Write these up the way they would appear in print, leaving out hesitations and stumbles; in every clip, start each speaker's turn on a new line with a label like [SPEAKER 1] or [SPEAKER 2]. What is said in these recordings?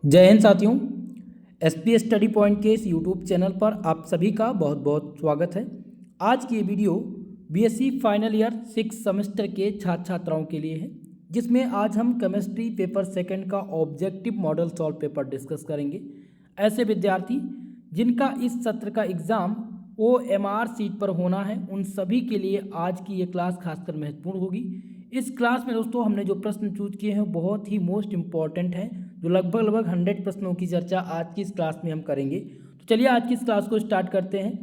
[SPEAKER 1] जय हिंद साथियों। SP study point के इस यूट्यूब चैनल पर आप सभी का बहुत बहुत स्वागत है। आज की ये video BSc final year 6 semester के छात्र छात्राओं के लिए है, जिसमें आज हम केमिस्ट्री पेपर सेकंड का objective model solve paper discuss करेंगे। ऐसे विद्यार्थी जिनका इस सत्र का एग्ज़ाम OMR सीट पर होना है, उन सभी के लिए आज की ये क्लास खासकर महत्वपूर्ण होगी। इस क्लास में दोस्तों हमने जो प्रश्न चूज किए हैं बहुत ही मोस्ट इम्पॉर्टेंट हैं, जो लगभग 100 प्रश्नों की चर्चा आज की इस क्लास में हम करेंगे। तो चलिए आज की इस क्लास को स्टार्ट करते हैं।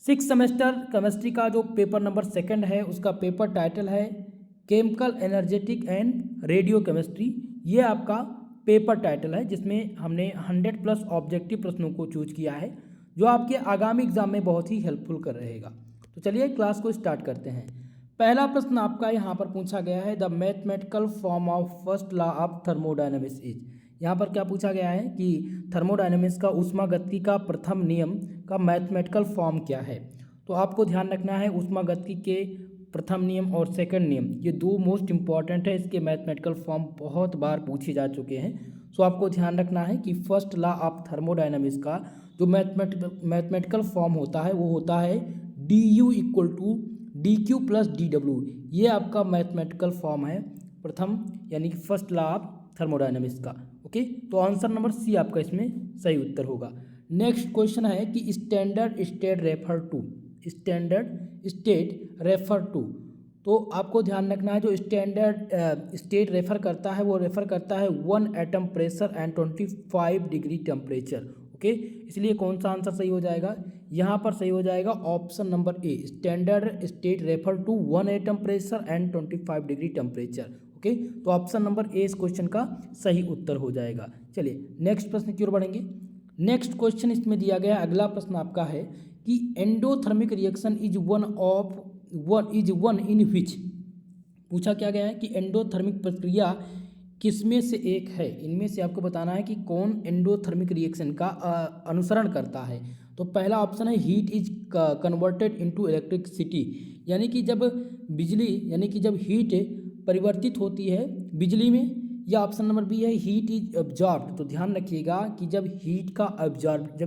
[SPEAKER 1] 6 सेमेस्टर केमिस्ट्री का जो पेपर नंबर सेकंड है, उसका पेपर टाइटल है chemical energetic and radio chemistry. ये आपका पेपर टाइटल है, जिसमें हमने 100+ ऑब्जेक्टिव प्रश्नों को चूज किया है, जो आपके आगामी एग्जाम में बहुत ही हेल्पफुल कर रहेगा। तो चलिए क्लास को स्टार्ट करते हैं। पहला प्रश्न आपका यहाँ पर पूछा गया है, the mathematical form of first law of thermodynamics is. यहाँ पर क्या पूछा गया है कि थर्मोडायनेमिक्स का ऊष्मागतिकी का प्रथम नियम का मैथमेटिकल फॉर्म क्या है। तो आपको ध्यान रखना है, ऊष्मागतिकी के प्रथम नियम और सेकंड नियम ये दो मोस्ट इंपॉर्टेंट है। इसके मैथमेटिकल फॉर्म बहुत बार पूछे जा चुके हैं। सो आपको ध्यान रखना है कि फर्स्ट लॉ ऑफ थर्मोडायनेमिक्स का जो मैथमेटिकल फॉर्म होता है वो होता है du equal to dq plus dw। ये आपका मैथमेटिकल फॉर्म है प्रथम, यानी कि फर्स्ट लॉ ऑफ थर्मोडायनेमिक्स का। ओके, तो आंसर नंबर सी आपका इसमें सही उत्तर होगा। नेक्स्ट क्वेश्चन है कि standard state refer to, standard state refer to. तो आपको ध्यान रखना है, जो स्टैंडर्ड स्टेट रेफर करता है वो रेफर करता है 1 atom pressure and 25 degree temperature. Okay, इसलिए कौन सा आंसर सही हो जाएगा, यहाँ पर सही हो जाएगा option number A, standard state refer to 1 atom pressure and 25 degree temperature. Okay, तो ऑप्शन नंबर ए इस क्वेश्चन का सही उत्तर हो जाएगा। चलिए नेक्स्ट प्रश्न की ओर बढ़ेंगे। नेक्स्ट क्वेश्चन इसमें दिया गया, अगला प्रश्न आपका है कि endothermic reaction is one in which. पूछा क्या गया है कि एंडोथर्मिक प्रक्रिया किसमें से एक है, इनमें से आपको बताना है कि कौन एंडोथर्मिक रिएक्शन का अनुसरण करता है। तो पहला ऑप्शन है heat is converted into electricity, यानी कि जब बिजली यानी कि जब हीट परिवर्तित होती है बिजली में, या ऑप्शन नंबर बी है हीट इज ऑब्जॉर्ब। तो ध्यान रखिएगा कि जब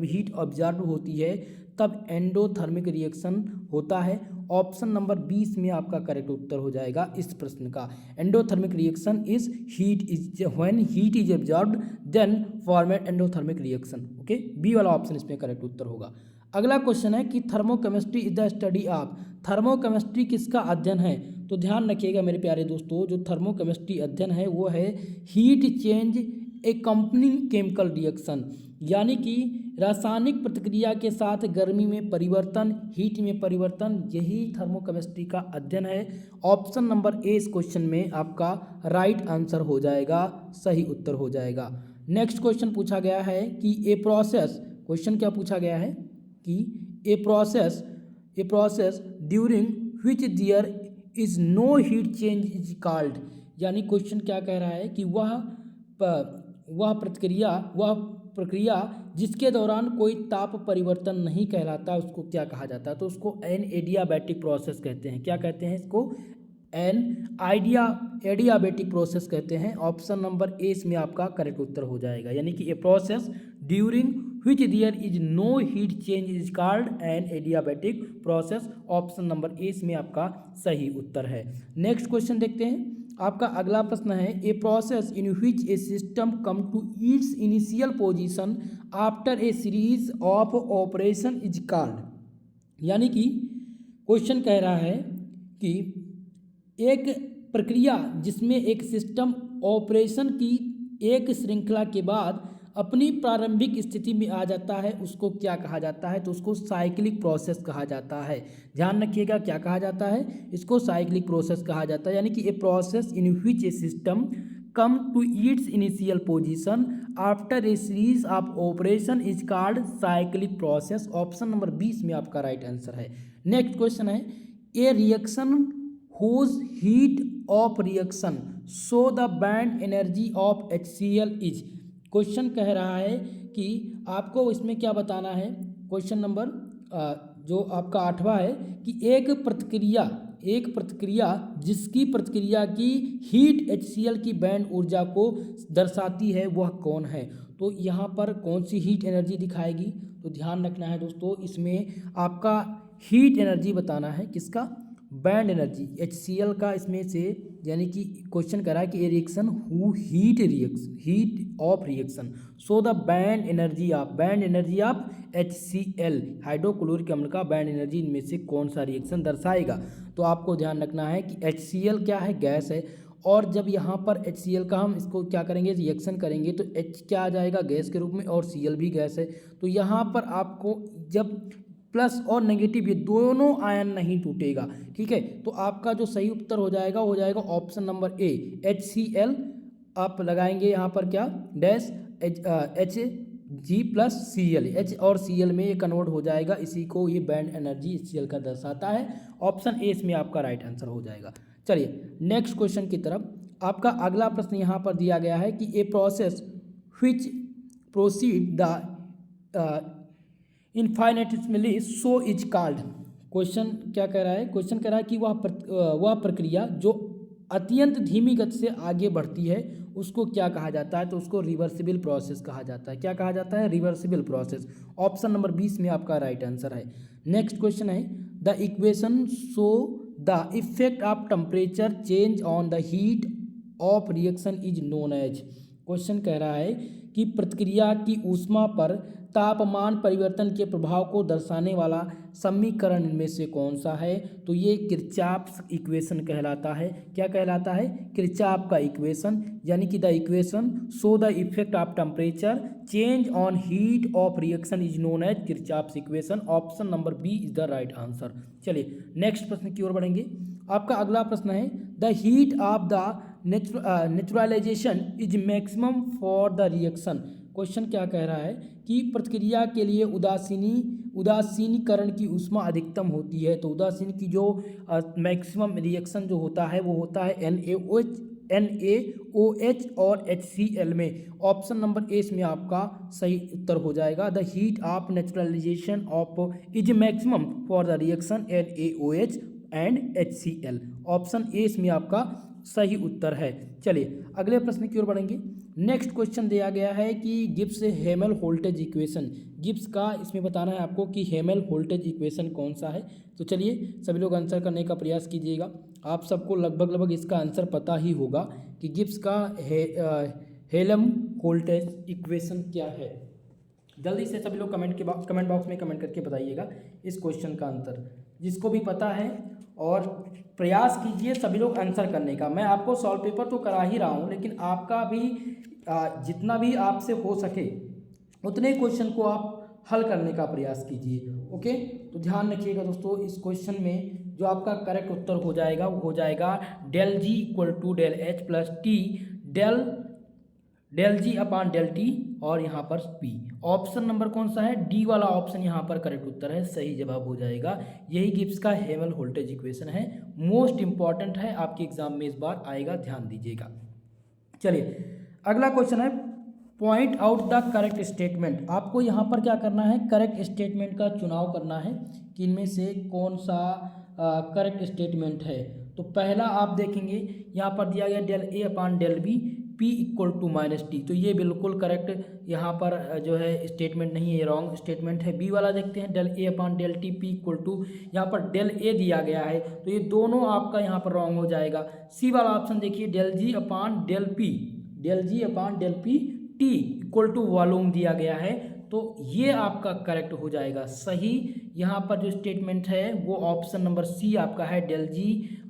[SPEAKER 1] हीट ऑब्जॉर्ब होती है तब एंडोथर्मिक रिएक्शन होता है। ऑप्शन नंबर 20 में आपका करेक्ट उत्तर हो जाएगा इस प्रश्न का। Endothermic reaction is when heat is absorbed then format endothermic reaction. Okay, B वाला ऑप्शन इसमें करेक्ट उत्तर होगा। अगला क्वेश्चन है कि thermochemistry is the study of, thermochemistry किसका अध्ययन है। तो ध्यान रखिएगा मेरे प्यारे दोस्तों, जो थर्मोकेमिस्ट्री अध्ययन है वो है heat change accompanying chemical reaction, यानी कि रासायनिक प्रतिक्रिया के साथ गर्मी में परिवर्तन, हीट में परिवर्तन, यही थर्मोकेमिस्ट्री का अध्ययन है। ऑप्शन नंबर ए इस क्वेश्चन में आपका राइट आंसर हो जाएगा, सही उत्तर हो जाएगा। नेक्स्ट क्वेश्चन पूछा गया है कि ए प्रोसेस, क्वेश्चन क्या पूछा गया है कि a process during which there is no heat change is called, यानी क्वेश्चन क्या कह रहा है कि वह प्रक्रिया जिसके दौरान कोई ताप परिवर्तन नहीं कहलाता, उसको क्या कहा जाता है। तो उसको एडियाबैटिक प्रोसेस कहते हैं। क्या कहते हैं इसको, एडियाबैटिक प्रोसेस कहते हैं। ऑप्शन नंबर ए इसमें आपका करेक्ट उत्तर हो जाएगा, यानी कि a process during which there is no heat change is called an adiabatic process। Option number A इसमें आपका सही उत्तर है। नेक्स्ट क्वेश्चन देखते हैं। आपका अगला प्रश्न है a process in which a system come to its initial position after a series of operation is called, यानी कि क्वेश्चन कह रहा है कि एक प्रक्रिया जिसमें एक सिस्टम ऑपरेशन की एक श्रृंखला के बाद अपनी प्रारंभिक स्थिति में आ जाता है, उसको क्या कहा जाता है। तो उसको साइक्लिक प्रोसेस कहा जाता है। ध्यान रखिएगा क्या कहा जाता है, इसको साइक्लिक प्रोसेस कहा जाता है, यानी कि a process in which a system come to its initial position after a series of operation is called cyclic process. Option number 20 में आपका राइट आंसर है। नेक्स्ट क्वेश्चन है a reaction whose heat of reaction show the band energy of HCl is। Question कह रहा है कि आपको इसमें क्या बताना है। क्वेश्चन नंबर जो आपका 8वां है कि एक प्रतिक्रिया जिसकी प्रतिक्रिया की हीट HCl की बैंड ऊर्जा को दर्शाती है वह कौन है। तो यहाँ पर कौन सी हीट एनर्जी दिखाएगी, तो ध्यान रखना है दोस्तों, इसमें आपका हीट एनर्जी बताना है, किसका, बैंड एनर्जी HCl का, इसमें से यानी कि क्वेश्चन कह रहा है कि reaction who heat of reaction, so the band energy of HCl hydrochloric अम्ल का बैंड एनर्जी इनमें से कौन सा रिएक्शन दर्शाएगा। तो आपको ध्यान रखना है कि HCl क्या है, गैस है, और जब यहाँ पर HCl का हम इसको क्या करेंगे, रिएक्शन करेंगे तो H क्या आ जाएगा, गैस के रूप में, और Cl भी गैस है। तो यहाँ पर आपको जब प्लस और नेगेटिव ये दोनों आयन नहीं टूटेगा, ठीक है, तो आपका जो सही उत्तर हो जाएगा ऑप्शन नंबर ए HCl। आप लगाएंगे यहाँ पर क्या, dash Hg plus Cl, H और Cl में ये कन्वर्ट हो जाएगा, इसी को ये बैंड एनर्जी HCl का दर्शाता है। ऑप्शन ए इसमें आपका राइट आंसर हो जाएगा। चलिए नेक्स्ट क्वेश्चन की तरफ। आपका अगला प्रश्न यहाँ पर दिया गया है कि a process which proceed the infinitesimally so is called. Question क्या कह रहा है, क्वेश्चन कह रहा है कि वह प्रक्रिया जो अत्यंत धीमी गति से आगे बढ़ती है उसको क्या कहा जाता है। तो उसको रिवर्सिबल प्रोसेस कहा जाता है। क्या कहा जाता है, रिवर्सिबल प्रोसेस। ऑप्शन नंबर 20 में आपका राइट आंसर है। नेक्स्ट क्वेश्चन है the equation show the effect of temperature change on the heat of reaction is known as. Question कह रहा है कि प्रतिक्रिया की ऊष्मा पर तापमान परिवर्तन के प्रभाव को दर्शाने वाला समीकरण इनमें से कौन सा है। तो ये किरचॉफ इक्वेशन कहलाता है। क्या कहलाता है, किरचॉफ का इक्वेशन, यानी कि the equation show the effect of temperature change on heat of reaction is known as Kirchhoff equation. Option number B is the right answer. चलिए नेक्स्ट प्रश्न की ओर बढ़ेंगे। आपका अगला प्रश्न है the heat of the neutralization is maximum for the reaction. Question क्या कह रहा है कि प्रतिक्रिया के लिए उदासीनीकरण की ऊष्मा अधिकतम होती है। तो उदासीन की जो मैक्सिमम रिएक्शन जो होता है वो होता है NaOH और HCl में। ऑप्शन नंबर ए इसमें आपका सही उत्तर हो जाएगा। The heat of naturalisation of is maximum for the reaction NaOH and HCl। Option A इसमें आपका सही उत्तर है। चलिए अगले प्रश्न की ओर बढ़ेंगे। नेक्स्ट क्वेश्चन दिया गया है कि गिब्स हेल्महोल्ट्ज़ इक्वेशन, गिब्स का इसमें बताना है आपको कि हेल्महोल्ट्ज़ इक्वेशन कौन सा है। तो चलिए सभी लोग आंसर करने का प्रयास कीजिएगा। आप सबको लगभग इसका आंसर पता ही होगा कि गिब्स का हेल्महोल्ट्ज़ इक्वेशन क्या है। जल्दी से सभी लोग कमेंट बॉक्स में कमेंट करके बताइएगा इस क्वेश्चन का आंसर, जिसको भी पता है, और प्रयास कीजिए सभी लोग आंसर करने का। मैं आपको सॉल्व पेपर तो करा ही रहा हूँ, लेकिन आपका भी जितना भी आपसे हो सके उतने क्वेश्चन को आप हल करने का प्रयास कीजिए। ओके, तो ध्यान रखिएगा दोस्तों, इस क्वेश्चन में जो आपका करेक्ट उत्तर हो जाएगा वो हो जाएगा del G equal to del H plus T del G upon del T और यहाँ पर P। ऑप्शन नंबर कौन सा है, डी वाला ऑप्शन यहाँ पर करेक्ट उत्तर है, सही जवाब हो जाएगा। यही गिब्स का हेल्महोल्ट्ज़ इक्वेशन है, मोस्ट इंपॉर्टेंट है, आपके एग्जाम में इस बार आएगा, ध्यान दीजिएगा। चलिए अगला क्वेश्चन है point out the correct statement. आपको यहाँ पर क्या करना है, करेक्ट स्टेटमेंट का चुनाव करना है कि इनमें से कौन सा करेक्ट स्टेटमेंट है। तो पहला आप देखेंगे यहाँ पर दिया गया del A upon del B P equal to minus T. तो ये बिल्कुल करेक्ट यहाँ पर जो है स्टेटमेंट नहीं है, ये रॉन्ग स्टेटमेंट है। बी वाला देखते हैं del A upon del T P equal to, यहाँ पर del A दिया गया है तो ये दोनों आपका यहाँ पर रॉन्ग हो जाएगा। सी वाला ऑप्शन देखिए del G upon del P T equal to volume दिया गया है, तो ये आपका करेक्ट हो जाएगा सही। यहाँ पर जो स्टेटमेंट है वो ऑप्शन नंबर सी आपका है del G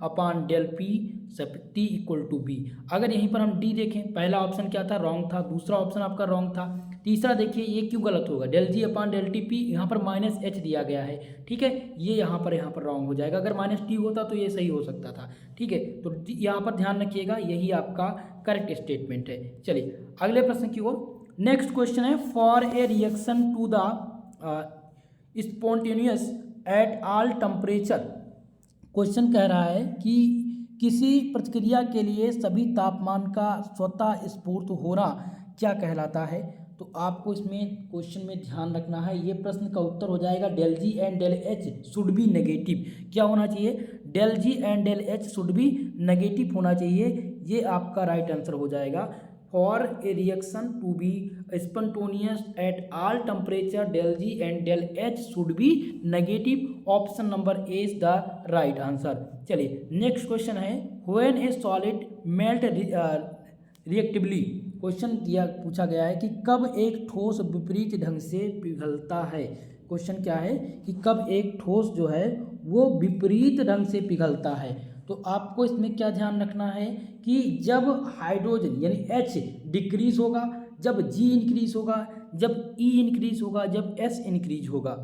[SPEAKER 1] upon del P सब T इक्वल टू बी। अगर यहीं पर हम डी देखें, पहला ऑप्शन क्या था, रॉन्ग था, दूसरा ऑप्शन आपका रॉन्ग था, तीसरा देखिए ये क्यों गलत होगा, del G upon del T P यहाँ पर माइनस H दिया गया है, ठीक है, ये यहाँ पर रॉन्ग हो जाएगा। अगर माइनस T होता तो ये सही हो सकता था, ठीक है, तो यहाँ पर ध्यान रखिएगा, यही आपका करेक्ट स्टेटमेंट है। चलिए अगले प्रश्न की ओर। नेक्स्ट क्वेश्चन है for a reaction to the spontaneous at all temperature. Question कह रहा है कि किसी प्रतिक्रिया के लिए सभी तापमान का स्वतः स्फूर्त होना क्या कहलाता है। तो आपको इसमें क्वेश्चन में ध्यान रखना है, ये प्रश्न का उत्तर हो जाएगा del G and del H should be negative. क्या होना चाहिए, del G and del H should be negative होना चाहिए, ये आपका राइट आंसर हो जाएगा। For a reaction to be spontaneous at all temperature del G and del H should be negative, option number A is the right answer. चलिए next question है, when a solid melt reactively, question दिया पूछा गया है कि कब एक ठोस विपरीत ढंग से पिघलता है। क्वेश्चन क्या है कि कब एक ठोस जो है वो विपरीत ढंग से पिघलता है। तो आपको इसमें क्या ध्यान रखना है कि जब हाइड्रोजन यानी H डिक्रीज होगा, जब G इंक्रीज होगा, जब E इंक्रीज होगा, जब S इंक्रीज होगा।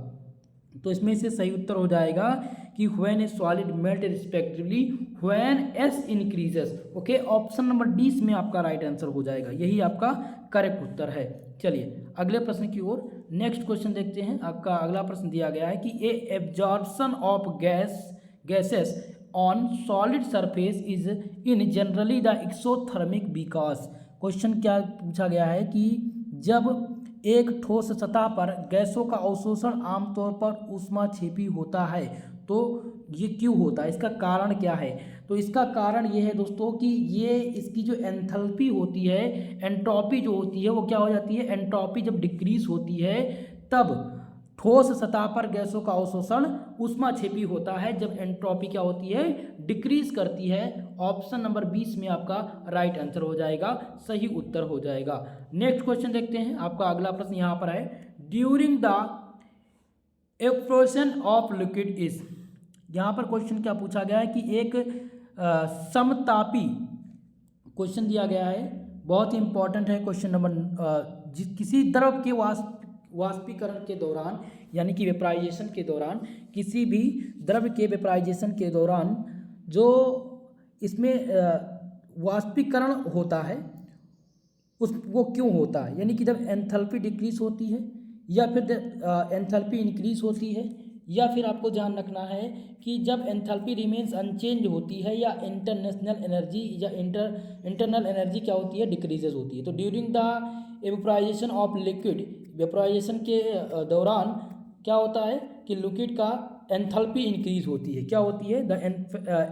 [SPEAKER 1] तो इसमें से सही उत्तर हो जाएगा कि when a solid melt respectively when S increases. Okay, option number D इसमें आपका राइट आंसर हो जाएगा, यही आपका करेक्ट उत्तर है। चलिए अगले प्रश्न की ओर नेक्स्ट क्वेश्चन देखते हैं। आपका अगला प्रश्न दिया गया है कि a absorption of gases on solid surface is in generally the exothermic because. Question क्या पूछा गया है कि जब एक ठोस सतह पर गैसों का अवशोषण आमतौर पर ऊष्माक्षेपी होता है तो ये क्यों होता है, इसका कारण क्या है। तो इसका कारण ये है दोस्तों कि ये इसकी जो एंथैल्पी होती है, एंट्रोपी जो होती है वो क्या हो जाती है, एंट्रोपी जब डिक्रीज होती है तब ठोस सतह पर गैसों का अवशोषण ऊष्माक्षेपी होता है, जब एंट्रोपी क्या होती है, डिक्रीज करती है। ऑप्शन नंबर 20 में आपका राइट आंसर हो जाएगा, सही उत्तर हो जाएगा। नेक्स्ट क्वेश्चन देखते हैं। आपका अगला प्रश्न यहाँ पर है, during the evaporation of liquid is. यहाँ पर क्वेश्चन क्या पूछा गया है कि एक समतापी, क्वेश्चन दिया गया है, बहुत ही इंपॉर्टेंट है क्वेश्चन नंबर, किसी द्रव के वाष्पीकरण के दौरान यानी कि वेपराइजेशन के दौरान, किसी भी द्रव के वेपराइजेशन के दौरान जो इसमें वाष्पीकरण होता है वो क्यों होता है, यानी कि जब एंथैल्पी डिक्रीज होती है या फिर एंथैल्पी इंक्रीज होती है, या फिर आपको ध्यान रखना है कि जब एंथैल्पी रिमेन्स अनचेंज होती है या इंटरनेशनल एनर्जी या इंटरनल एनर्जी क्या होती है, डिक्रीजेज होती है। तो during the evaporation of liquid, vaporization के दौरान क्या होता है कि लिक्विड का एंथैल्पी इंक्रीज होती है, क्या होती है, the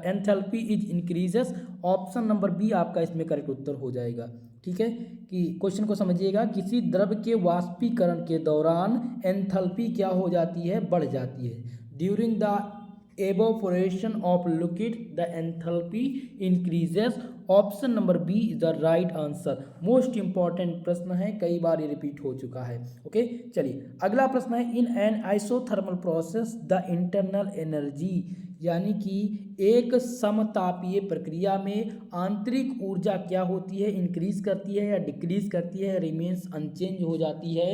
[SPEAKER 1] enthalpy is increases. Option number B आपका इसमें करेक्ट उत्तर हो जाएगा। ठीक है, कि क्वेश्चन को समझिएगा, किसी द्रव के वाष्पीकरण के दौरान एंथैल्पी क्या हो जाती है, बढ़ जाती है। During the evaporation of liquid the enthalpy increases, option number B is the right answer. Most important प्रश्न है, कई बार ये रिपीट हो चुका है। ओके, चलिए अगला प्रश्न है, इन an isothermal process the internal energy, यानी कि एक समतापीय प्रक्रिया में आंतरिक ऊर्जा क्या होती है, इंक्रीज करती है या डिक्रीज करती है, रिमेन्स अनचेंज हो जाती है,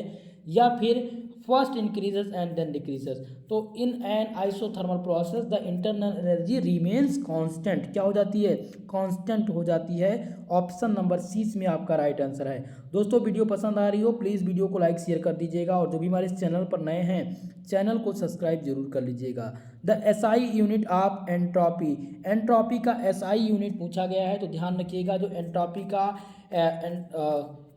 [SPEAKER 1] या फिर first increases and then decreases. तो in an isothermal process the internal energy remains constant, क्या हो जाती है, कांस्टेंट हो जाती है। ऑप्शन नंबर सी में आपका राइट आंसर है। दोस्तों वीडियो पसंद आ रही हो प्लीज़ वीडियो को लाइक शेयर कर दीजिएगा, और जो भी हमारे इस चैनल पर नए हैं चैनल को सब्सक्राइब जरूर कर लीजिएगा। The SI unit of entropy, entropy का एसआई यूनिट पूछा गया है, तो ध्यान रखिएगा जो एंट्रोपी का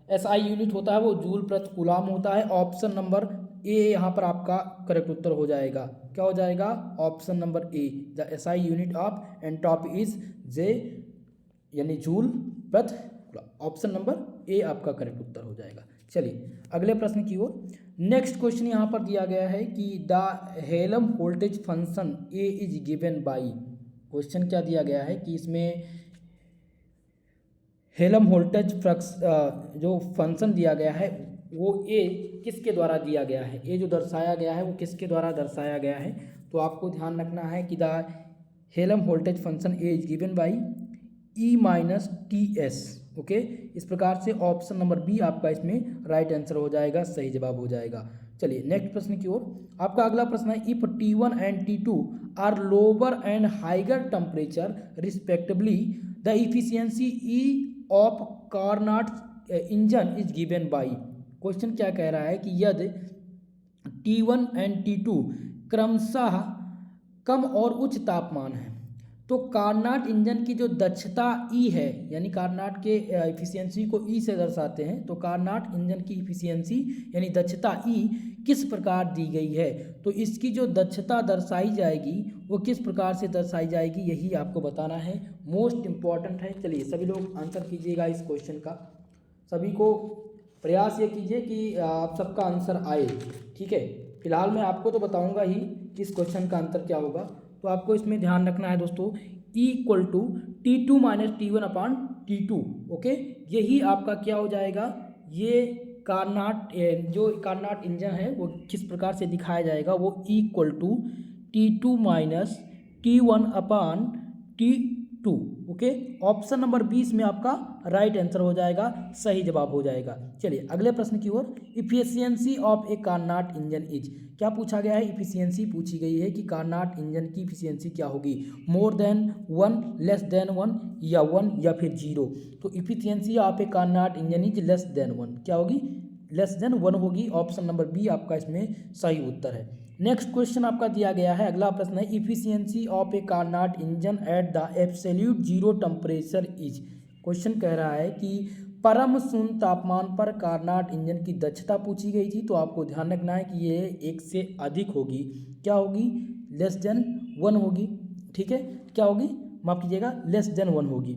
[SPEAKER 1] एसआई यूनिट होता है वो जूल प्रति कूलम होता है। ऑप्शन नंबर ए यहाँ पर आपका करेक्ट उत्तर हो जाएगा, क्या हो जाएगा, option number A, the SI unit of entropy is J यानी जूल प्रति कूलम। ऑप्शन नंबर ए आपका करेक्ट उत्तर हो जाएगा। चलिए अगले प्रश्न की ओर। नेक्स्ट क्वेश्चन यहाँ पर दिया गया है कि the Helmholtz function A is given by. Question क्या दिया गया है कि इसमें हेल्महोल्ट्ज़ जो फंक्शन दिया गया है वो ए किसके द्वारा दिया गया है, ए जो दर्शाया गया है वो किसके द्वारा दर्शाया गया है। तो आपको ध्यान रखना है कि the Helmholtz function A is given by E minus T S. Okay, इस प्रकार से ऑप्शन नंबर बी आपका इसमें राइट आंसर हो जाएगा, सही जवाब हो जाएगा। चलिए नेक्स्ट प्रश्न की ओर। आपका अगला प्रश्न है, if T1 and T2 are lower and higher temperature respectively the efficiency E of Carnot engine is given by. Question क्या कह रहा है कि यदि T1 एंड T2 क्रमशः कम और उच्च तापमान है तो कार्नाट इंजन की जो दक्षता ई है, यानी कार्नाट के इफिशियंसी को ई से दर्शाते हैं, तो कार्नाट इंजन की इफिशियंसी यानी दक्षता ई किस प्रकार दी गई है, तो इसकी जो दक्षता दर्शाई जाएगी वो किस प्रकार से दर्शाई जाएगी, यही आपको बताना है, मोस्ट इम्पॉर्टेंट है। चलिए सभी लोग आंसर कीजिएगा इस क्वेश्चन का, सभी को प्रयास ये कीजिए कि आप सबका आंसर आए, ठीक है। फिलहाल मैं आपको तो बताऊंगा ही कि इस क्वेश्चन का आंसर क्या होगा, तो आपको इसमें ध्यान रखना है दोस्तों, E equal to T2 minus T1 upon T2, okay. यही आपका क्या हो जाएगा, ये कार्नाट जो कार्नाट इंजन है वो किस प्रकार से दिखाया जाएगा, वो E equal to T2 minus T1 upon T2, okay. Option number 20 में आपका राइट आंसर हो जाएगा, सही जवाब हो जाएगा। चलिए अगले प्रश्न की ओर, efficiency of a Carnot engine is, क्या पूछा गया है, इफिशियंसी पूछी गई है कि कार्नाट इंजन की इफिशियंसी क्या होगी, मोर देन 1, लेस देन 1, या 1 या फिर 0। तो efficiency of a Carnot engine is less than 1, क्या होगी, लेस देन 1 होगी। ऑप्शन नंबर बी आपका इसमें सही उत्तर है। नेक्स्ट क्वेश्चन आपका दिया गया है, अगला प्रश्न है, efficiency of a Carnot engine at the absolute zero temperature is. Question कह रहा है कि परम शून्य तापमान पर कार्नाट इंजन की दक्षता पूछी गई थी, तो आपको ध्यान रखना है कि ये 1 से अधिक होगी, क्या होगी, लेस देन 1 होगी, ठीक है, क्या होगी, माफ कीजिएगा, लेस देन 1 होगी,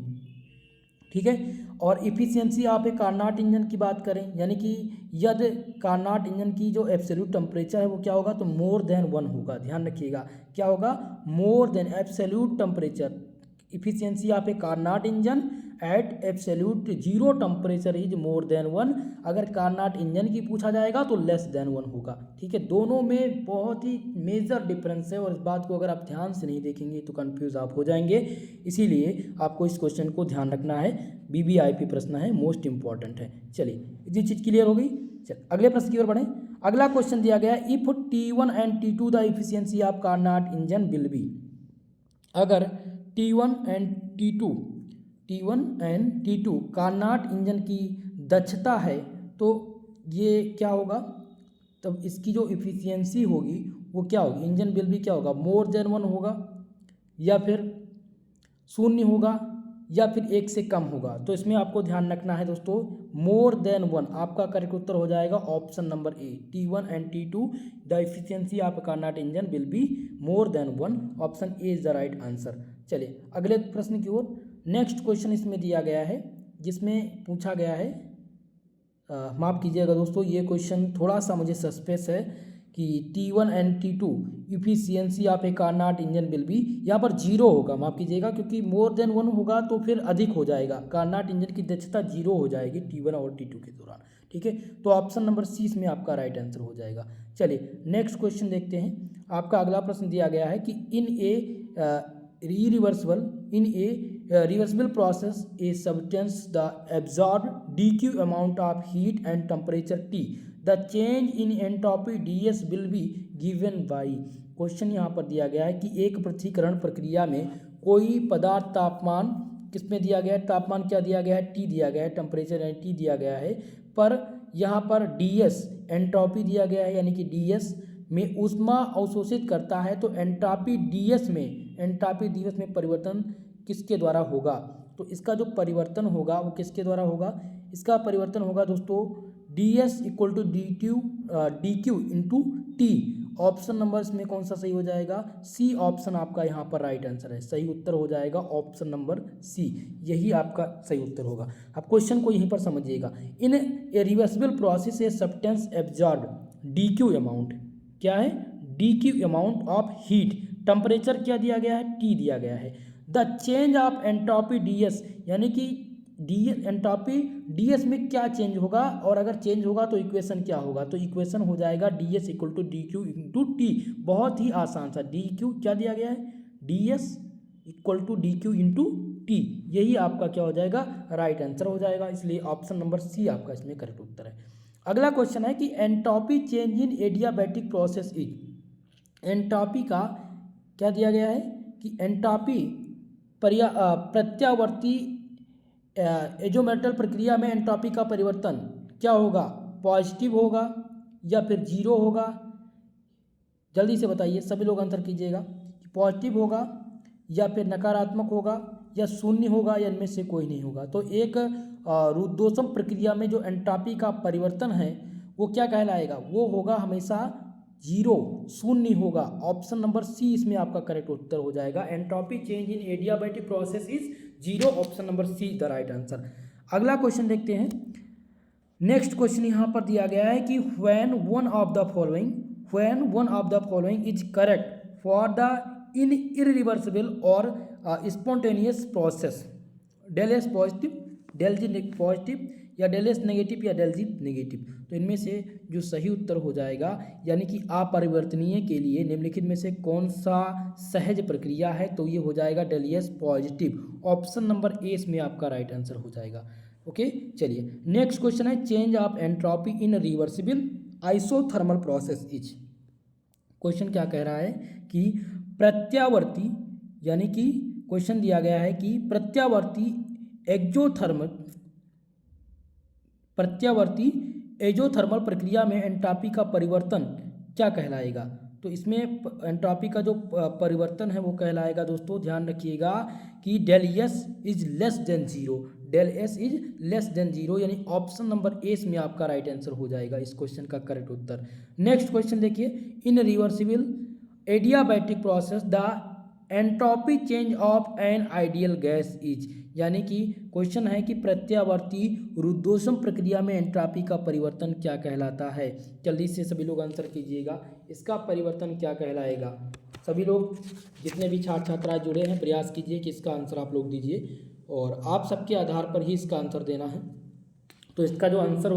[SPEAKER 1] ठीक है। और इफिशियंसी आप एक कार्नाट इंजन की बात करें, यानी कि यदि कार्नाट इंजन की जो एब्सोल्यूट टेम्परेचर है वो क्या होगा, तो मोर देन 1 होगा, ध्यान रखिएगा, क्या होगा, more than absolute temperature. Efficiency of a Carnot engine at absolute zero temperature is more than 1। अगर कार्नाट इंजन की पूछा जाएगा तो लेस देन 1 होगा, ठीक है। दोनों में बहुत ही मेजर डिफरेंस है, और इस बात को अगर आप ध्यान से नहीं देखेंगे तो कंफ्यूज आप हो जाएंगे, इसीलिए आपको इस क्वेश्चन को ध्यान रखना है, BBIP प्रश्न है, मोस्ट इंपॉर्टेंट है। चलिए इतनी चीज़ क्लियर हो गई। चल अगले प्रश्न की ओर बढ़ें। अगला क्वेश्चन दिया गया है, if T1 and T2 the efficiency of Carnot engine will be. अगर T1 and T2 Karnat engine की दक्षता है तो ये क्या होगा, तब इसकी जो इफिशियंसी होगी वो क्या होगी, इंजन बिल भी क्या होगा, मोर देन 1 होगा, या फिर 0 होगा, या फिर 1 से कम होगा। तो इसमें आपको ध्यान रखना है दोस्तों, मोर देन 1 आपका करेक्ट उत्तर हो जाएगा option number A, T1 and T2 the efficiency of Carnot engine will be more than 1, option A is the right answer. चलिए अगले प्रश्न की ओर। नेक्स्ट क्वेश्चन इसमें दिया गया है, जिसमें पूछा गया है, माफ़ कीजिएगा दोस्तों, ये क्वेश्चन थोड़ा सा मुझे सस्पेंस है कि T1 and T2 efficiency of a Carnot engine will be, यहाँ पर 0 होगा, माफ़ कीजिएगा, क्योंकि मोर देन 1 होगा तो फिर अधिक हो जाएगा, कार्नाट इंजन की दक्षता 0 हो जाएगी T1 और T2 के दौरान, ठीक है। तो ऑप्शन नंबर सी इसमें आपका राइट आंसर हो जाएगा। चलिए नेक्स्ट क्वेश्चन देखते हैं। आपका अगला प्रश्न दिया गया है कि इन ए reversible process a substance the absorb dq amount of heat and temperature T, the change in entropy ds will be given by। Question यहाँ पर दिया गया है कि एक पृथक्करण प्रक्रिया में कोई पदार्थ तापमान किसमें दिया गया है, तापमान क्या दिया गया है, T दिया गया है, टेम्परेचर यानी T दिया गया है, पर यहाँ पर ds एंट्रोपी दिया गया है, यानी कि ds में ऊष्मा अवशोषित करता है, तो एंट्रोपी ds में परिवर्तन किसके द्वारा होगा, तो इसका जो परिवर्तन होगा वो किसके द्वारा होगा, इसका परिवर्तन होगा दोस्तों ds equal to dq into T. Option number इसमें कौन सा सही हो जाएगा, सी ऑप्शन आपका यहाँ पर राइट आंसर है, सही उत्तर हो जाएगा ऑप्शन नंबर सी, यही आपका सही उत्तर होगा। आप क्वेश्चन को यहीं पर समझिएगा, in a reversible process a substance absorb dq amount, क्या है, dq amount of heat, temperature क्या दिया गया है, T दिया गया है, the change of entropy ds, यानी कि एंट्रोपी ds में क्या चेंज होगा, और अगर चेंज होगा तो इक्वेशन क्या होगा, तो इक्वेशन हो जाएगा ds equal to dq into T. बहुत ही आसान सा, dq क्या दिया गया है, ds equal to dq into T, यही आपका क्या हो जाएगा, राइट आंसर हो जाएगा, इसलिए ऑप्शन नंबर सी आपका इसमें करेक्ट उत्तर है। अगला क्वेश्चन है कि entropy change in adiabatic process is. Entropy का क्या दिया गया है कि एंट्रोपी प्रत्यावर्ती एजोमेटल प्रक्रिया में एंट्रोपी का परिवर्तन क्या होगा, पॉजिटिव होगा या फिर 0 होगा, जल्दी से बताइए, सभी लोग आंसर कीजिएगा, पॉजिटिव होगा या फिर नकारात्मक होगा या शून्य होगा या इनमें से कोई नहीं होगा। तो एक रुद्धोष्म प्रक्रिया में जो एंट्रोपी का परिवर्तन है वो क्या कहलाएगा, वो होगा हमेशा जीरो, शून्य होगा। ऑप्शन नंबर सी इसमें आपका करेक्ट उत्तर हो जाएगा। Entropy change in adiabatic process is zero, option number see the right answer. अगला क्वेश्चन देखते हैं। नेक्स्ट क्वेश्चन यहाँ पर दिया गया है कि when one of the following is correct for the irreversible और spontaneous process, del S positive, del G positive या डेल एस नेगेटिव या डेल जी नेगेटिव। तो इनमें से जो सही उत्तर हो जाएगा यानी कि अपरिवर्तनीय के लिए निम्नलिखित में से कौन सा सहज प्रक्रिया है, तो ये हो जाएगा del S positive. Option number A इसमें आपका राइट आंसर हो जाएगा। ओके चलिए नेक्स्ट क्वेश्चन है change of entropy in reversible isothermal process is. Question क्या कह रहा है कि प्रत्यावर्ती, यानी कि क्वेश्चन दिया गया है कि प्रत्यावर्ती एजोथर्मल प्रक्रिया में एंट्रोपी का परिवर्तन क्या कहलाएगा। तो इसमें एंट्रोपी का जो परिवर्तन है वो कहलाएगा, दोस्तों ध्यान रखिएगा कि del S is less than zero, del S is less than zero, यानी ऑप्शन नंबर ए इसमें आपका राइट आंसर हो जाएगा इस क्वेश्चन का करेक्ट उत्तर। नेक्स्ट क्वेश्चन देखिए, इन reversible adiabatic process the entropy change of an ideal gas is, यानी कि क्वेश्चन है कि प्रत्यावर्ती रुद्धोष्म प्रक्रिया में एंट्रोपी का परिवर्तन क्या कहलाता है। जल्दी से सभी लोग आंसर कीजिएगा, इसका परिवर्तन क्या कहलाएगा। सभी लोग जितने भी छात्र छात्राएं जुड़े हैं प्रयास कीजिए कि इसका आंसर आप लोग दीजिए और आप सबके आधार पर ही इसका आंसर देना है। तो इसका जो आंसर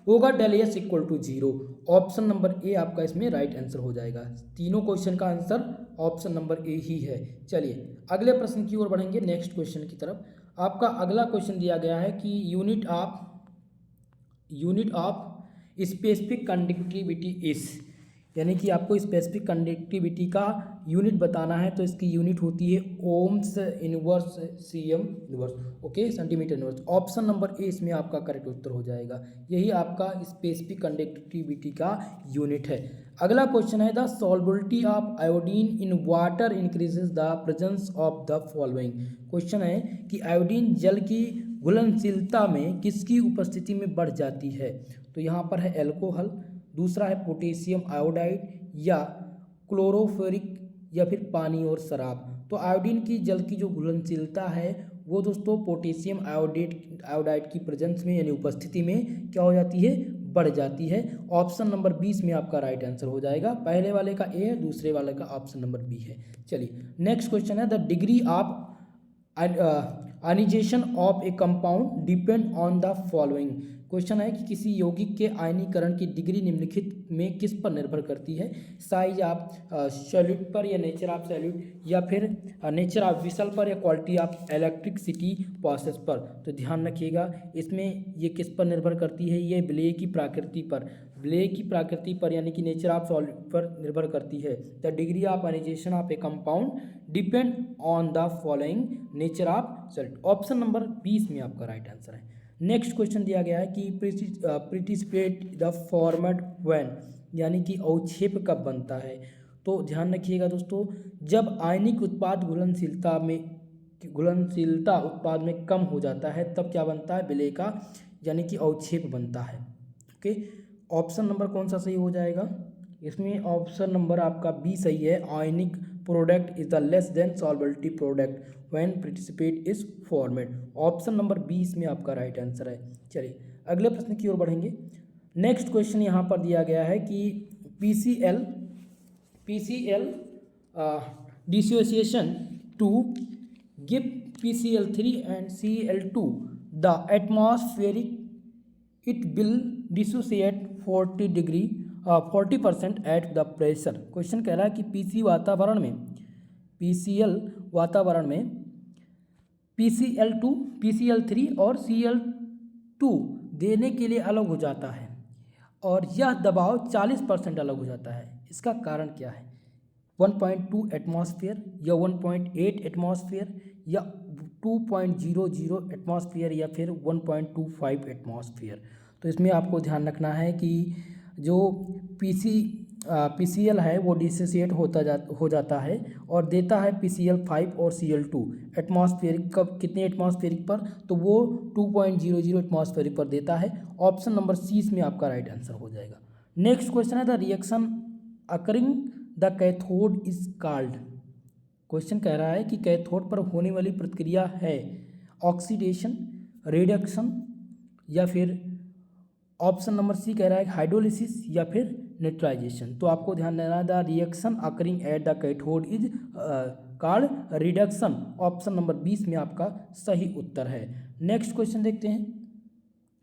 [SPEAKER 1] होगा del S equal to zero, option number A आपका इसमें राइट आंसर हो जाएगा। तीनों क्वेश्चन का आंसर ऑप्शन नंबर ए ही है। चलिए अगले प्रश्न की ओर बढ़ेंगे, नेक्स्ट क्वेश्चन की तरफ। आपका अगला क्वेश्चन दिया गया है कि unit of specific conductivity is, यानी कि आपको स्पेसिफिक कंडक्टिविटी का यूनिट बताना है। तो इसकी यूनिट होती है ohms inverse cm inverse, okay centimetre inverse. Option number A इसमें आपका करेक्ट उत्तर हो जाएगा, यही आपका स्पेसिफिक कंडक्टिविटी का यूनिट है। अगला क्वेश्चन है the solubility of iodine in water increases the presence of the following. Question है कि आयोडीन जल की घुलनशीलता में किसकी उपस्थिति में बढ़ जाती है। तो यहाँ पर है एल्कोहल, दूसरा है पोटेशियम आयोडाइड या क्लोरोफोरिक या फिर पानी और शराब। तो आयोडीन की जल की जो घुलनशीलता है वो दोस्तों पोटेशियम आयोडाइड की प्रेजेंस में यानी उपस्थिति में क्या हो जाती है, बढ़ जाती है। ऑप्शन नंबर 20 में आपका राइट आंसर हो जाएगा। पहले वाले का ए है, दूसरे वाले का ऑप्शन नंबर बी है। चलिए नेक्स्ट क्वेश्चन है the degree of ionization of a compound depend on the following. Question है कि किसी यौगिक के आयनीकरण की डिग्री निम्नलिखित में किस पर निर्भर करती है, साइज ऑफ सॉल्यूट पर या नेचर ऑफ सॉल्यूट या फिर नेचर ऑफ विसल पर या क्वालिटी ऑफ इलेक्ट्रिसिटी प्रोसेस पर। तो ध्यान रखिएगा इसमें ये किस पर निर्भर करती है, ये विलेय की प्रकृति पर, विलेय की प्रकृति पर यानी कि नेचर ऑफ सॉल्यूट पर निर्भर करती है। The degree of ionization of a compound depend on the following nature of solute. Option number 20 में आपका राइट आंसर है। नेक्स्ट क्वेश्चन दिया गया है कि प्रिसिपिटेट द फॉर्मेट व्हेन, यानी कि अवक्षेप कब बनता है। तो ध्यान रखिएगा दोस्तों, जब आयनिक उत्पाद घुलनशीलता उत्पाद में कम हो जाता है तब क्या बनता है, विलेय का यानी कि अवक्षेप बनता है। ओके ऑप्शन नंबर कौन सा सही हो जाएगा इसमें, ऑप्शन नंबर आपका बी सही है। Ionic product is the less than solubility product when precipitate is formed. Option number 20 में आपका राइट आंसर है। चलिए अगले प्रश्न की ओर बढ़ेंगे। नेक्स्ट क्वेश्चन यहाँ पर दिया गया है कि PCL dissociation to give PCl3 and Cl2 the atmospheric it will dissociate 40% at the pressure. क्वेश्चन कह रहा है कि PCl वातावरण में PCl3 और Cl2 देने के लिए अलग हो जाता है और यह दबाव 40% अलग हो जाता है। इसका कारण क्या है, 1.2 एटमॉस्फेयर या 1.8 एटमॉस्फेयर या 2.00 एटमॉस्फेयर या फिर 1.25 एटमॉस्फेयर। तो इसमें आपको ध्यान रखना है कि जो PCl है वो डिसोसिएट हो जाता है और देता है PCl5 और Cl2 एटमॉस्फेरिक कब कितने एटमॉस्फेरिक पर, तो वो 2.00 एटमॉस्फेरिक पर देता है। ऑप्शन नंबर सी इसमें आपका राइट आंसर हो जाएगा। नेक्स्ट क्वेश्चन है the reaction occurring the cathode is called. Question कह रहा है कि कैथोड पर होने वाली प्रतिक्रिया है ऑक्सीडेशन, रिडक्शन या फिर ऑप्शन नंबर सी कह रहा है हाइड्रोलिसिस या फिर न्यूट्रलाइजेशन। तो आपको ध्यान देना the reaction occurring at the cathode is called reduction. Option number 20 में आपका सही उत्तर है। नेक्स्ट क्वेश्चन देखते हैं।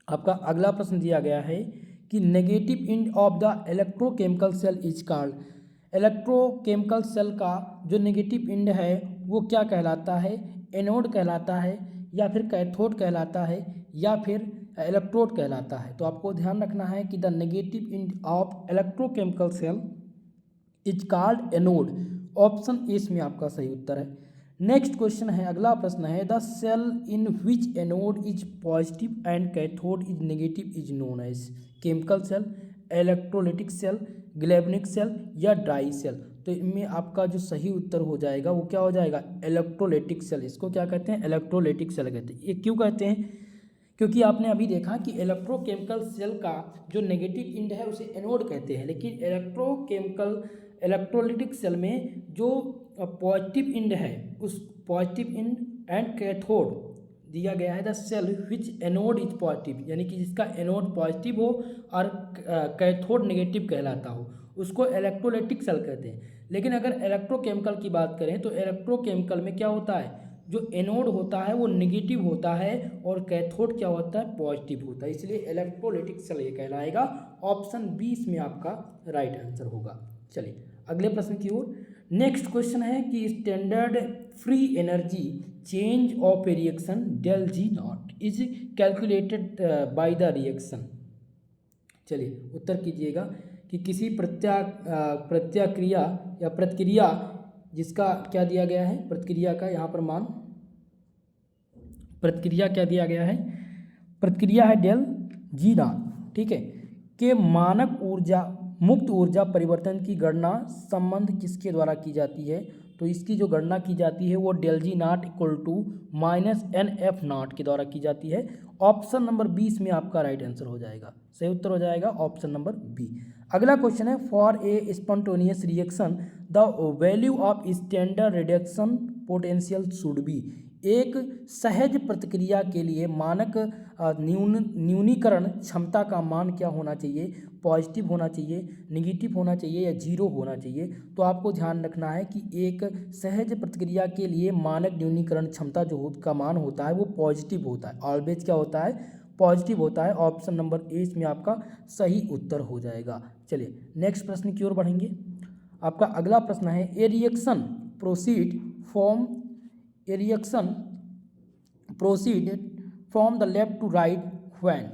[SPEAKER 1] आपका अगला प्रश्न दिया गया है कि negative end of the electrochemical cell is called. Electrochemical cell का जो नेगेटिव एंड है वो क्या कहलाता है, एनोड कहलाता है या फिर कैथोड कहलाता है या फिर इलेक्ट्रोड कहलाता है। तो आपको ध्यान रखना है कि the negative end of electrochemical cell is called anode. Option A में आपका सही उत्तर है। नेक्स्ट क्वेश्चन है, अगला प्रश्न है the cell in which anode is positive and cathode is negative is known as chemical cell, electrolytic cell, galvanic cell या dry cell. तो इनमें आपका जो सही उत्तर हो जाएगा वो क्या हो जाएगा, इलेक्ट्रोलिटिक सेल। इसको क्या कहते हैं, इलेक्ट्रोलिटिक सेल कहते हैं। ये क्यों कहते हैं, क्योंकि आपने अभी देखा कि इलेक्ट्रोकेमिकल सेल का जो नेगेटिव एंड है उसे एनोड कहते हैं, लेकिन इलेक्ट्रोलिटिक सेल में जो पॉजिटिव एंड है उस पॉजिटिव एंड कैथोड दिया गया है the cell which anode is positive, यानी कि जिसका एनोड पॉजिटिव हो और कैथोड नेगेटिव कहलाता हो उसको इलेक्ट्रोलिटिक सेल कहते हैं। लेकिन अगर इलेक्ट्रोकेमिकल की बात करें तो इलेक्ट्रोकेमिकल में क्या होता है, जो एनोड होता है वो नेगेटिव होता है और कैथोड क्या होता है, पॉजिटिव होता है, इसलिए इलेक्ट्रोलिटिक सेल ये कहलाएगा। ऑप्शन 20 में आपका राइट आंसर होगा। चलिए अगले प्रश्न की ओर। नेक्स्ट क्वेश्चन है कि standard free energy change of a reaction del G not is calculated by the reaction. चलिए उत्तर कीजिएगा कि किसी प्रत्याक्रिया या प्रतिक्रिया जिसका क्या दिया गया है, प्रतिक्रिया का यहाँ पर मान, प्रतिक्रिया क्या दिया गया है, प्रतिक्रिया है डेल जी नॉट, ठीक है, के मानक ऊर्जा मुक्त ऊर्जा परिवर्तन की गणना संबंध किसके द्वारा की जाती है। तो इसकी जो गणना की जाती है वो del G not equal to minus N F not के द्वारा की जाती है। ऑप्शन नंबर 20 में आपका राइट आंसर हो जाएगा, सही उत्तर हो जाएगा ऑप्शन नंबर बी। अगला क्वेश्चन है for A spontaneous reaction the value of standard reduction potential should be. एक सहज प्रतिक्रिया के लिए मानक न्यूनीकरण क्षमता का मान क्या होना चाहिए, पॉजिटिव होना चाहिए, नेगेटिव होना चाहिए या जीरो होना चाहिए। तो आपको ध्यान रखना है कि एक सहज प्रतिक्रिया के लिए मानक न्यूनीकरण क्षमता जो का मान होता है वो पॉजिटिव होता है, ऑलवेज क्या होता है, पॉजिटिव होता है। ऑप्शन नंबर ए में आपका सही उत्तर हो जाएगा। चलिए नेक्स्ट प्रश्न की ओर बढ़ेंगे। आपका अगला प्रश्न है a reaction proceed from the left to right when,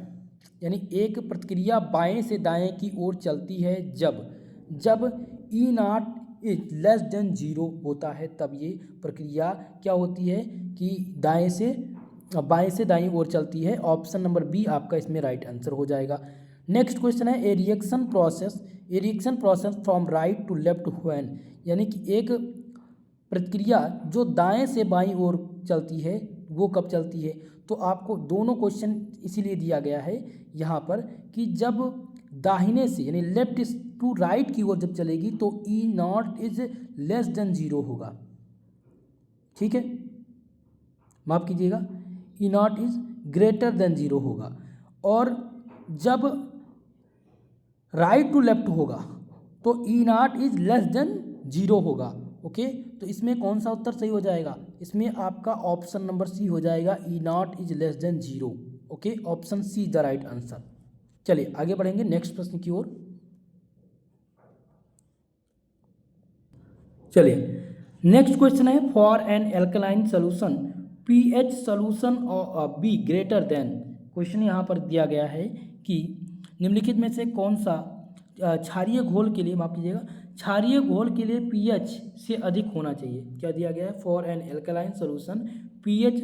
[SPEAKER 1] यानी एक प्रतिक्रिया बाएं से दाएं की ओर चलती है जब E nought is less than zero होता है, तब ये प्रक्रिया क्या होती है कि बाएं से दाएं ओर चलती है। ऑप्शन नंबर बी आपका इसमें राइट आंसर हो जाएगा। नेक्स्ट क्वेश्चन है a reaction process from right to left when, यानी कि एक प्रतिक्रिया जो दाएं से बाईं ओर चलती है वो कब चलती है। तो आपको दोनों क्वेश्चन इसीलिए दिया गया है यहाँ पर कि जब दाहिने से यानी लेफ्ट टू राइट की ओर जब चलेगी तो E nought is less than zero होगा, ठीक है, माफ कीजिएगा, E nought is greater than zero होगा। और जब राइट टू लेफ्ट होगा तो E nought is less than zero होगा। ओके, तो इसमें कौन सा उत्तर सही हो जाएगा, इसमें आपका ऑप्शन नंबर सी हो जाएगा, E nought is less than zero. Okay, option C is the right answer. चलिए आगे बढ़ेंगे नेक्स्ट प्रश्न की ओर। चलिए नेक्स्ट क्वेश्चन है for an alkaline solution pH solution be greater than. Question यहाँ पर दिया गया है कि निम्नलिखित में से कौन सा क्षारीय घोल के लिए, माफ कीजिएगा, क्षारीय घोल के लिए पीएच से अधिक होना चाहिए। क्या दिया गया है, for an alkaline solution pH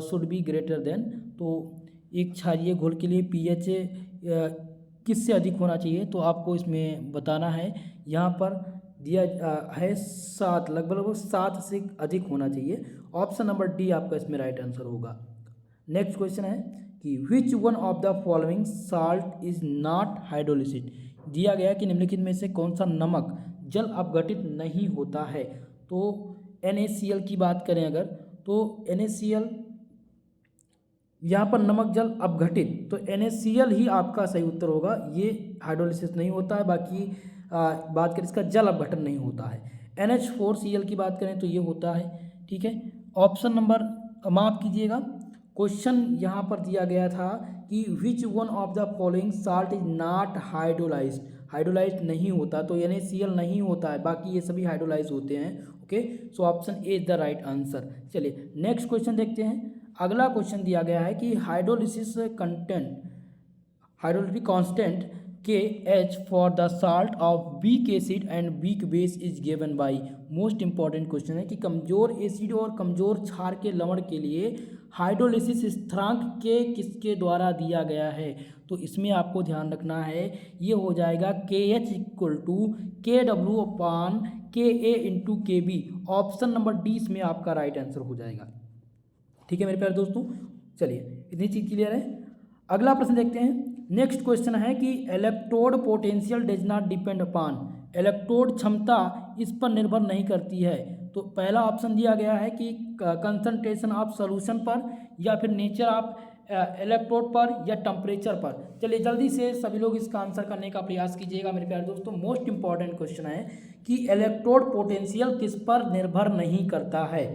[SPEAKER 1] should be greater than. तो एक क्षारीय घोल के लिए पीएच किससे अधिक होना चाहिए, तो आपको इसमें बताना है यहाँ पर दिया है 7, लगभग 7 से अधिक होना चाहिए। ऑप्शन नंबर डी आपका इसमें राइट आंसर होगा। नेक्स्ट क्वेश्चन है कि which one of the following salt is not hydrolysis. दिया गया कि निम्नलिखित में से कौन सा नमक जल अपघटित नहीं होता है। तो NaCl की बात करें अगर, तो NaCl यहाँ पर नमक जल अपघटित, तो NaCl ही आपका सही उत्तर होगा। ये हाइड्रोलिसिस नहीं होता है। बाकी बात करें इसका जल अपघटन नहीं होता है। NH4Cl की बात करें तो ये होता है। ठीक है, ऑप्शन नंबर, माफ कीजिएगा, क्वेश्चन यहाँ पर दिया गया था कि which one of the following salt is not hydrolysed. Hydrolysed नहीं होता, तो NaCl नहीं होता है, बाकी ये सभी हाइड्रोलाइज होते हैं। Okay, so option A is the right answer. चलिए नेक्स्ट क्वेश्चन देखते हैं। अगला क्वेश्चन दिया गया है कि hydrolysis constant KH for the salt of weak acid and weak base is given by. Most important question है कि कमजोर एसिड और कमजोर क्षार के लवण के लिए हाइड्रोलिसिस स्थिरांक के किसके द्वारा दिया गया है। तो इसमें आपको ध्यान रखना है, ये हो जाएगा KH equal to KW upon KA into KB। Option number D इसमें आपका राइट आंसर हो जाएगा। ठीक है मेरे प्यारे दोस्तों, चलिए इतनी चीज क्लियर है। अगला प्रश्न देखते हैं। नेक्स्ट क्वेश्चन है कि electrode potential does not depend upon. Electrode क्षमता इस पर निर्भर नहीं करती है। तो पहला ऑप्शन दिया गया है कि कंसंट्रेशन ऑफ सॉल्यूशन पर, या फिर नेचर ऑफ इलेक्ट्रोड पर, या टेम्परेचर पर। चलिए जल्दी से सभी लोग इसका आंसर करने का प्रयास कीजिएगा मेरे प्यारे दोस्तों। मोस्ट इंपॉर्टेंट क्वेश्चन है कि इलेक्ट्रोड पोटेंशियल किस पर निर्भर नहीं करता है।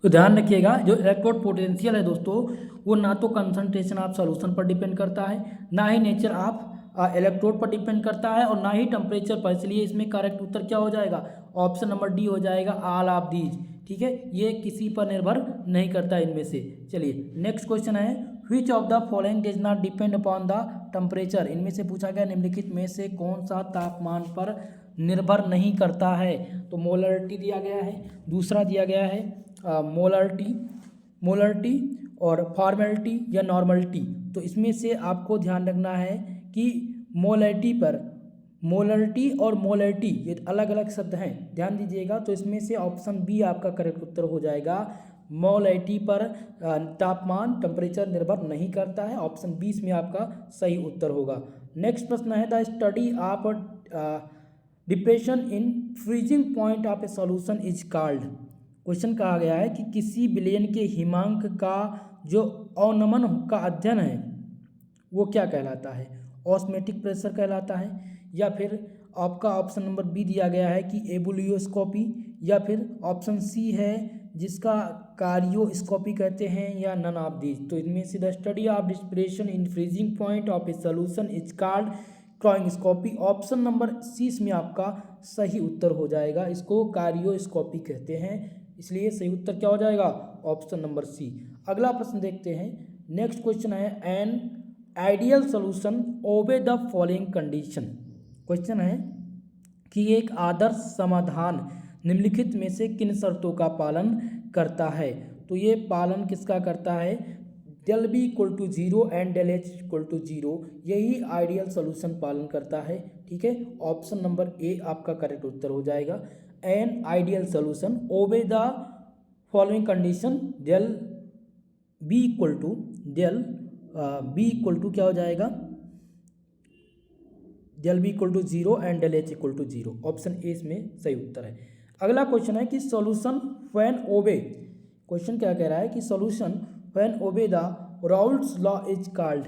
[SPEAKER 1] तो ध्यान रखिएगा, जो इलेक्ट्रोड पोटेंशियल है दोस्तों, वो ना तो कंसंट्रेशन ऑफ सॉल्यूशन पर डिपेंड करता है, ना ही नेचर ऑफ इलेक्ट्रोड पर डिपेंड करता है, और ना ही टेम्परेचर पर। इसलिए इसमें करेक्ट उत्तर क्या हो जाएगा, ऑप्शन नंबर डी हो जाएगा, ऑल ऑफ दीज। ठीक है, ये किसी पर निर्भर नहीं करता इनमें से। चलिए नेक्स्ट क्वेश्चन है, which of the following does not depend upon the temperature. इनमें से पूछा गया निम्नलिखित में से कौन सा तापमान पर निर्भर नहीं करता है। तो मोलरिटी दिया गया है, दूसरा दिया गया है मोलरिटी और फॉर्मेलिटी या नॉर्मलिटी। तो इसमें से आपको ध्यान रखना है कि मोलरिटी और मोलरिटी ये अलग अलग शब्द हैं, ध्यान दीजिएगा। तो इसमें से ऑप्शन बी आपका करेक्ट उत्तर हो जाएगा। मोलरिटी पर तापमान टेम्परेचर निर्भर नहीं करता है। ऑप्शन बी इसमें आपका सही उत्तर होगा। नेक्स्ट प्रश्न है, the study of depression in freezing point of a solution is called. Question कहा गया है कि किसी विलयन के हिमांक का जो अवनमन का अध्ययन है वो क्या कहलाता है। ऑस्मेटिक प्रेशर कहलाता है, या फिर आपका ऑप्शन नंबर बी दिया गया है कि एबुलियोस्कोपी, या फिर ऑप्शन सी है जिसका कार्योस्कोपी कहते हैं, या नन ऑफ दीज। तो इनमें से the study of depression in freezing point of a solution is called cryoscopy. Option number C इसमें आपका सही उत्तर हो जाएगा। इसको कार्योस्कोपी कहते हैं, इसलिए सही उत्तर क्या हो जाएगा, ऑप्शन नंबर सी। अगला प्रश्न देखते हैं। नेक्स्ट क्वेश्चन है, N ideal solution obey the following condition. Question है कि एक आदर्श समाधान निम्नलिखित में से किन शर्तों का पालन करता है। तो ये पालन किसका करता है, del B equal to 0 and del H equal to 0, यही आइडियल सॉल्यूशन पालन करता है। ठीक है, ऑप्शन नंबर ए आपका करेक्ट उत्तर हो जाएगा। An ideal solution obey the following condition del B equal to क्या हो जाएगा, del B equal to 0 and del H equal to 0। Option A इसमें सही उत्तर है। अगला क्वेश्चन है कि सॉल्यूशन व्हेन ओबे। क्वेश्चन क्या कह रहा है कि solution when obey the Raoult's law is called.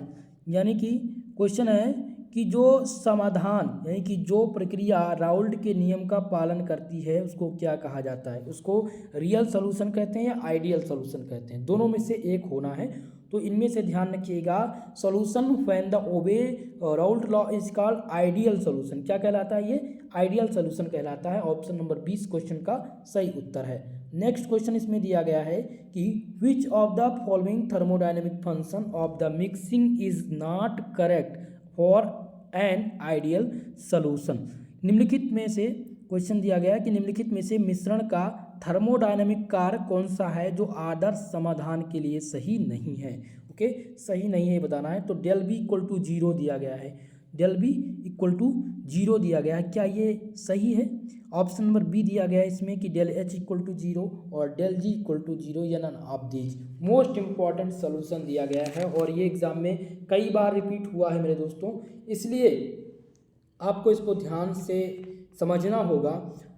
[SPEAKER 1] यानी कि क्वेश्चन है कि जो समाधान, यानी कि जो प्रक्रिया राउल्ट के नियम का पालन करती है उसको क्या कहा जाता है। उसको रियल सॉल्यूशन कहते हैं या आइडियल सॉल्यूशन कहते हैं, दोनों में से एक होना है। तो इनमें से ध्यान रखिएगा, solution when the obey Raoult law is called ideal solution. क्या कहलाता है, ये आइडियल सॉल्यूशन कहलाता है। ऑप्शन नंबर 20 क्वेश्चन का सही उत्तर है। नेक्स्ट क्वेश्चन इसमें दिया गया है कि विच of the following thermodynamic function of the mixing is not correct for an ideal solution. निम्नलिखित में से क्वेश्चन दिया गया है कि निम्नलिखित में से मिश्रण का थर्मोडायनेमिक कार्य कौन सा है जो आदर्श समाधान के लिए सही नहीं है। ओके, सही नहीं है बताना है। तो del B इक्वल टू 0 दिया गया है। डेल बी इक्वल टू 0 दिया गया है। क्या ये सही है? ऑप्शन नंबर बी दिया गया है इसमें कि डेल एच इक्वल टू 0 और डेल जी इक्वल टू 0 या none of these. Most important solution दिया गया है और ये एग्जाम में कई बार रिपीट हुआ है मेरे दोस्तों, इसलिए आपको इसको ध्यान से समझना होगा।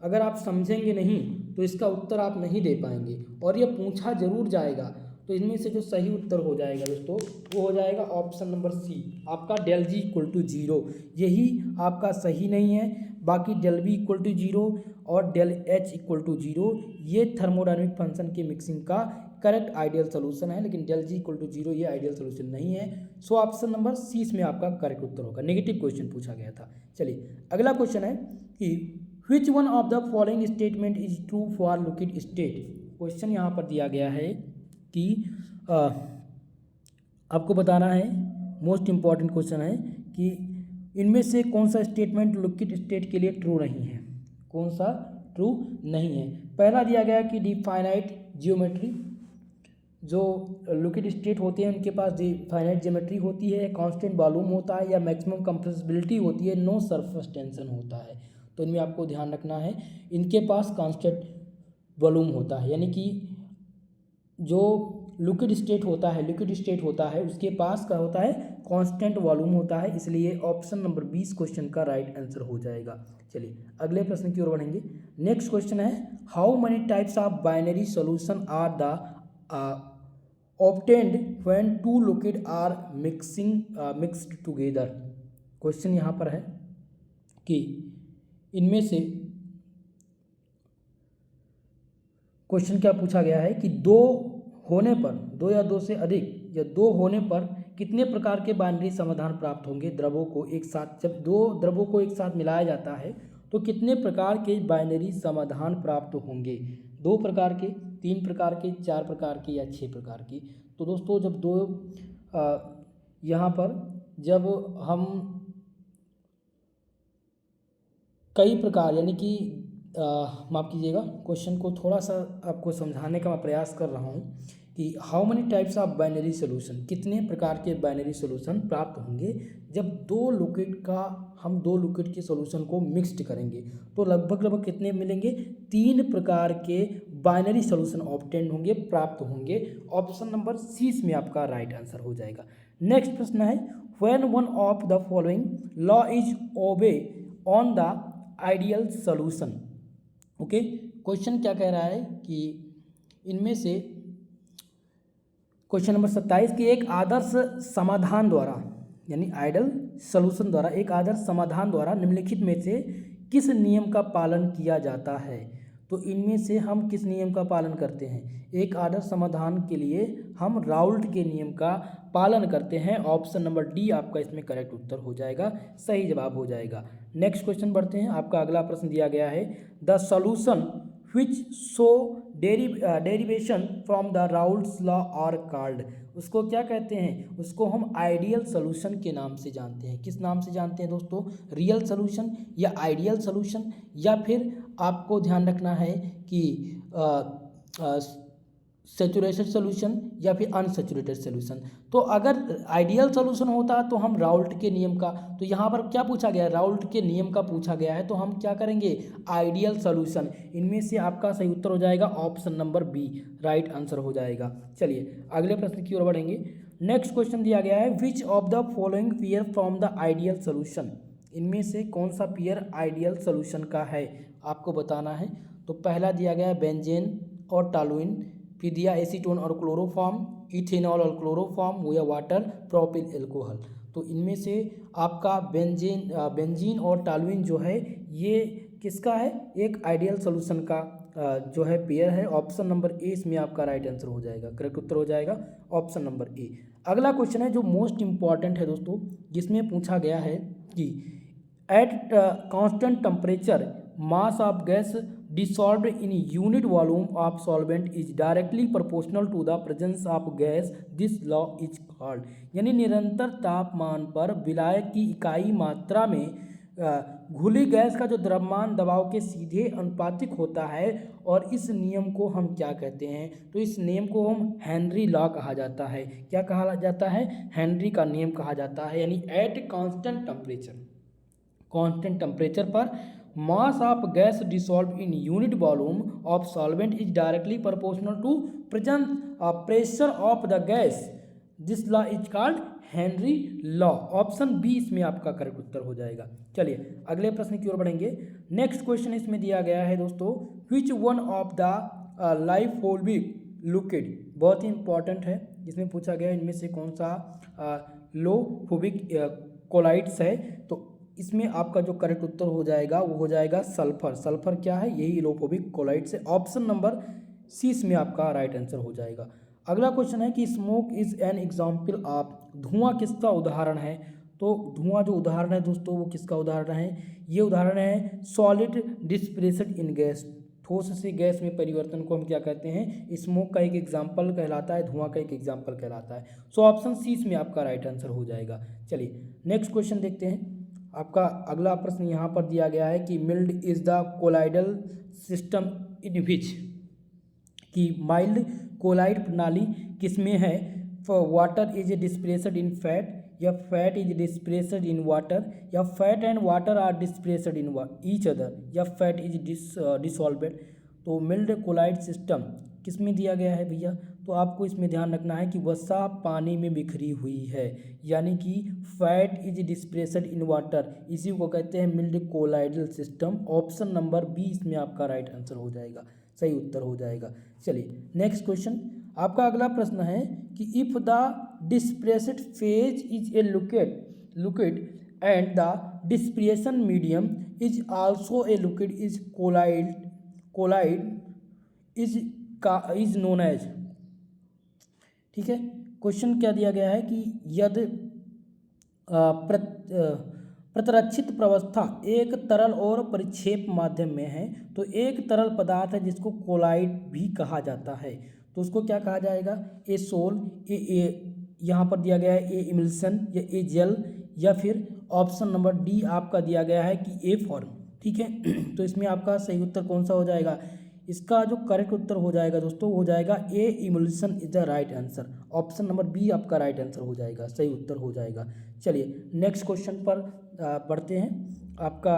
[SPEAKER 1] अगर आप समझेंगे नहीं तो इसका उत्तर आप नहीं दे पाएंगे और ये पूछा जरूर जाएगा। तो इनमें से जो सही उत्तर हो जाएगा दोस्तों वो हो जाएगा ऑप्शन नंबर सी, आपका डेल जी इक्वल टू 0। यही आपका सही नहीं है। बाकी डेल बी इक्वल टू 0 और डेल एच इक्वल टू 0 ये थर्मोडायनेमिक फंक्शन के मिक्सिंग का करेक्ट आइडियल सोल्यूशन है, लेकिन डेल जी इक्वल टू 0 ये आइडियल सोल्यूशन नहीं है। सो ऑप्शन नंबर सी इसमें आपका करेक्ट उत्तर होगा। नेगेटिव क्वेश्चन पूछा गया था। चलिए अगला क्वेश्चन है कि which one of the following statement is true for liquid state. Question यहाँ पर दिया गया है कि आपको बताना है, मोस्ट इम्पॉर्टेंट क्वेश्चन है कि इनमें से कौन सा स्टेटमेंट लिक्विड स्टेट के लिए ट्रू नहीं है, कौन सा ट्रू नहीं है। पहला दिया गया कि डिफाइनाइट जियोमेट्री, जो लिक्विड स्टेट होते हैं उनके पास डिफाइनाइट जियोमेट्री होती है, कांस्टेंट वॉल्यूम होता है या मैक्सिमम कंप्रेसिबिलिटी होती है, नो सरफेस टेंशन होता है। तो इनमें आपको ध्यान रखना है इनके पास कांस्टेंट वॉल्यूम होता है, यानी कि जो लिक्विड स्टेट होता है उसके पास क्या होता है, कांस्टेंट वॉल्यूम होता है। इसलिए ऑप्शन नंबर 20 क्वेश्चन का राइट आंसर हो जाएगा। चलिए अगले प्रश्न की ओर बढ़ेंगे। नेक्स्ट क्वेश्चन है how many types of binary solution are the obtained when two liquid are mixed together. Question यहाँ पर है कि इनमें से क्वेश्चन क्या पूछा गया है कि दो या दो से अधिक या दो होने पर कितने प्रकार के बाइनरी समाधान प्राप्त होंगे द्रवों को एक साथ। जब दो द्रवों को एक साथ मिलाया जाता है तो कितने प्रकार के बाइनरी समाधान प्राप्त होंगे? 2 प्रकार के, 3 प्रकार के, 4 प्रकार के या 6 प्रकार की। तो दोस्तों जब दो यहाँ पर जब हम कई प्रकार यानी कि माफ़ कीजिएगा, क्वेश्चन को थोड़ा सा आपको समझाने का मैं प्रयास कर रहा हूँ कि how many types of binary solution, कितने प्रकार के बाइनरी सोल्यूशन प्राप्त होंगे जब हम दो लिक्विड के सोल्यूशन को मिक्स्ड करेंगे। तो लगभग कितने मिलेंगे? 3 प्रकार के बाइनरी सोल्यूशन ऑब्टेन होंगे, प्राप्त होंगे। ऑप्शन नंबर सी में आपका राइट आंसर हो जाएगा। नेक्स्ट प्रश्न है when one of the following law is obey on the ideal solution. Okay, question क्या कह रहा है कि इनमें से क्वेश्चन नंबर 27 की एक आदर्श समाधान द्वारा यानी आइडियल सॉल्यूशन द्वारा एक आदर्श समाधान द्वारा निम्नलिखित में से किस नियम का पालन किया जाता है। तो इनमें से हम किस नियम का पालन करते हैं? एक आदर्श समाधान के लिए हम राउल्ट के नियम का पालन करते हैं। ऑप्शन नंबर डी आपका इसमें करेक्ट उत्तर हो जाएगा, सही जवाब हो जाएगा। नेक्स्ट क्वेश्चन बढ़ते हैं। आपका अगला प्रश्न दिया गया है the solution which show derivation from the Raoult's law are called। उसको क्या कहते हैं? उसको हम आइडियल सोल्यूशन के नाम से जानते हैं। किस नाम से जानते हैं दोस्तों? रियल सोल्यूशन या आइडियल सोल्यूशन, या फिर आपको ध्यान रखना है कि सैचुरेटेड सोल्यूशन या फिर अनसैचुरेटेड सोल्यूशन। तो अगर आइडियल सोल्यूशन होता तो हम राउल्ट के नियम का, तो यहाँ पर क्या पूछा गया है? राउल्ट के नियम का पूछा गया है, तो हम क्या करेंगे? Ideal solution. इनमें से आपका सही उत्तर हो जाएगा option number B, right answer हो जाएगा। चलिए अगले प्रश्न की ओर बढ़ेंगे। नेक्स्ट क्वेश्चन दिया गया है which of the following pair from the ideal solution. इनमें से कौन सा पेयर आइडियल सोल्यूशन का है आपको बताना है। तो पहला दिया गया है बेंजेन और टॉलुइन, फिर दिया एसीटोन और क्लोरोफॉर्म, इथेनॉल और क्लोरोफॉर्म या वाटर प्रोपिल एल्कोहल। तो इनमें से आपका बेंजीन और टॉलुइन जो है ये किसका है? एक आइडियल सोल्यूशन का जो है पेयर है। ऑप्शन नंबर ए इसमें आपका राइट आंसर हो जाएगा, करेक्ट उत्तर हो जाएगा ऑप्शन नंबर ए। अगला क्वेश्चन है जो मोस्ट इंपॉर्टेंट है दोस्तों, जिसमें पूछा गया है कि eight constant temperature mass of gas dissolved in unit volume of solvent is directly proportional to the presence of gas, this law is called। यानी निरंतर तापमान पर विलायक की इकाई मात्रा में घुली गैस का जो द्रव्यमान दबाव के सीधे अनुपातिक होता है, और इस नियम को हम क्या कहते हैं? तो इस नियम को हम हेनरी लॉ कहा जाता है। क्या कहा जाता है? हेनरी का नियम कहा जाता है। यानी एट कांस्टेंट टेम्परेचर पर mass of gas dissolve in unit volume of solvent is directly proportional to present pressure of the gas. This law is called Henry law. Option B इसमें आपका करेक्ट उत्तर हो जाएगा। चलिए अगले प्रश्न की ओर बढ़ेंगे। नेक्स्ट क्वेश्चन इसमें दिया गया है दोस्तों, which one of the लाइफोबिक liquid, बहुत ही इंपॉर्टेंट है। इसमें पूछा गया इनमें से कौन सा लोफोबिक कोलाइड्स है। तो इसमें आपका जो करेक्ट उत्तर हो जाएगा वो हो जाएगा सल्फर। सल्फर क्या है? यही लोफोबिक कोलाइड्स है। ऑप्शन नंबर सी इसमें आपका राइट आंसर हो जाएगा। अगला क्वेश्चन है कि smoke is an example of, धुआं किसका उदाहरण है? तो धुआं जो उदाहरण है दोस्तों वो किसका उदाहरण है? ये उदाहरण है सॉलिड डिस्प्लेस्ड इन गैस, ठोस से गैस में परिवर्तन को हम क्या कहते हैं? स्मोक का एक एग्जाम्पल कहलाता है, धुआं का एक एग्जाम्पल कहलाता है। सो ऑप्शन सी इसमें आपका राइट आंसर हो जाएगा। चलिए नेक्स्ट क्वेश्चन देखते हैं। आपका अगला प्रश्न यहाँ पर दिया गया है कि milk is the colloidal system in which, कि माइल्ड कोलाइड प्रणाली किसमें है? Water is displaced in fat, या fat is displaced in water, या fat and water are displaced in each other, या फैट इज डिसॉल्वेड। तो मिल्ड कोलाइड सिस्टम किसमें दिया गया है भैया? तो आपको इसमें ध्यान रखना है कि वसा पानी में बिखरी हुई है, यानी कि fat is displaced in water, इसी को कहते हैं mild colloidal system. Option number B इसमें आपका राइट आंसर हो जाएगा, सही उत्तर हो जाएगा। चलिए नेक्स्ट क्वेश्चन। आपका अगला प्रश्न है कि if the displaced phase is a liquid and the dispersion medium is also a liquid is colloid is known as. ठीक है, क्वेश्चन क्या दिया गया है कि यदि प्रतिरक्षित प्रवस्था एक तरल और परिक्षेप माध्यम में है, तो एक तरल पदार्थ है जिसको कोलाइड भी कहा जाता है, तो उसको क्या कहा जाएगा? ए सोल, ए यहाँ पर दिया गया है ए इमल्सन, या ए जेल, या फिर ऑप्शन नंबर डी आपका दिया गया है कि ए फॉर्म। ठीक है, तो इसमें आपका सही उत्तर कौन सा हो जाएगा? इसका जो करेक्ट उत्तर हो जाएगा दोस्तों हो जाएगा a emulsion is the right answer. Option number B आपका राइट आंसर हो जाएगा, सही उत्तर हो जाएगा। चलिए नेक्स्ट क्वेश्चन पर बढ़ते हैं। आपका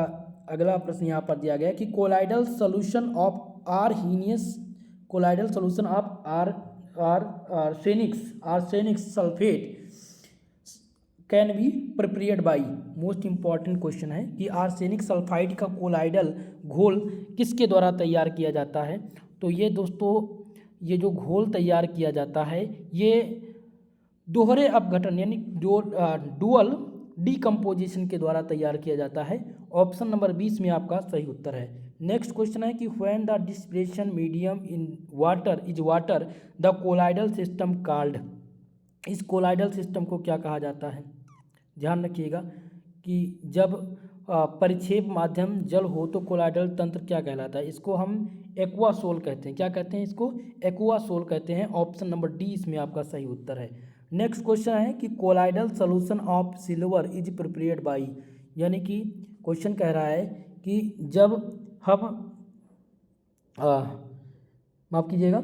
[SPEAKER 1] अगला प्रश्न यहाँ पर दिया गया है कि colloidal solution of arsenious, colloidal solution of arsenic sulphate can be prepared by. Most important question है कि आर्सेनिक सल्फाइड का कोलाइडल घोल किसके द्वारा तैयार किया जाता है? तो ये दोस्तों ये जो घोल तैयार किया जाता है ये दोहरे अपघटन यानी डुअल डीकम्पोजिशन के द्वारा तैयार किया जाता है। ऑप्शन नंबर 20 में आपका सही उत्तर है। नेक्स्ट क्वेश्चन है कि when the dispersion medium in water is water the colloidal system called. इस कोलाइडल सिस्टम को क्या कहा जाता है? ध्यान रखिएगा कि जब परिक्षेप माध्यम जल हो तो कोलाइडल तंत्र क्या कहलाता है? इसको हम एक्वा सोल कहते हैं। क्या कहते हैं इसको? एक्वा सोल कहते हैं। ऑप्शन नंबर डी इसमें आपका सही उत्तर है। नेक्स्ट क्वेश्चन है कि colloidal solution of silver is prepared by, यानी कि क्वेश्चन कह रहा है कि जब हम माफ कीजिएगा,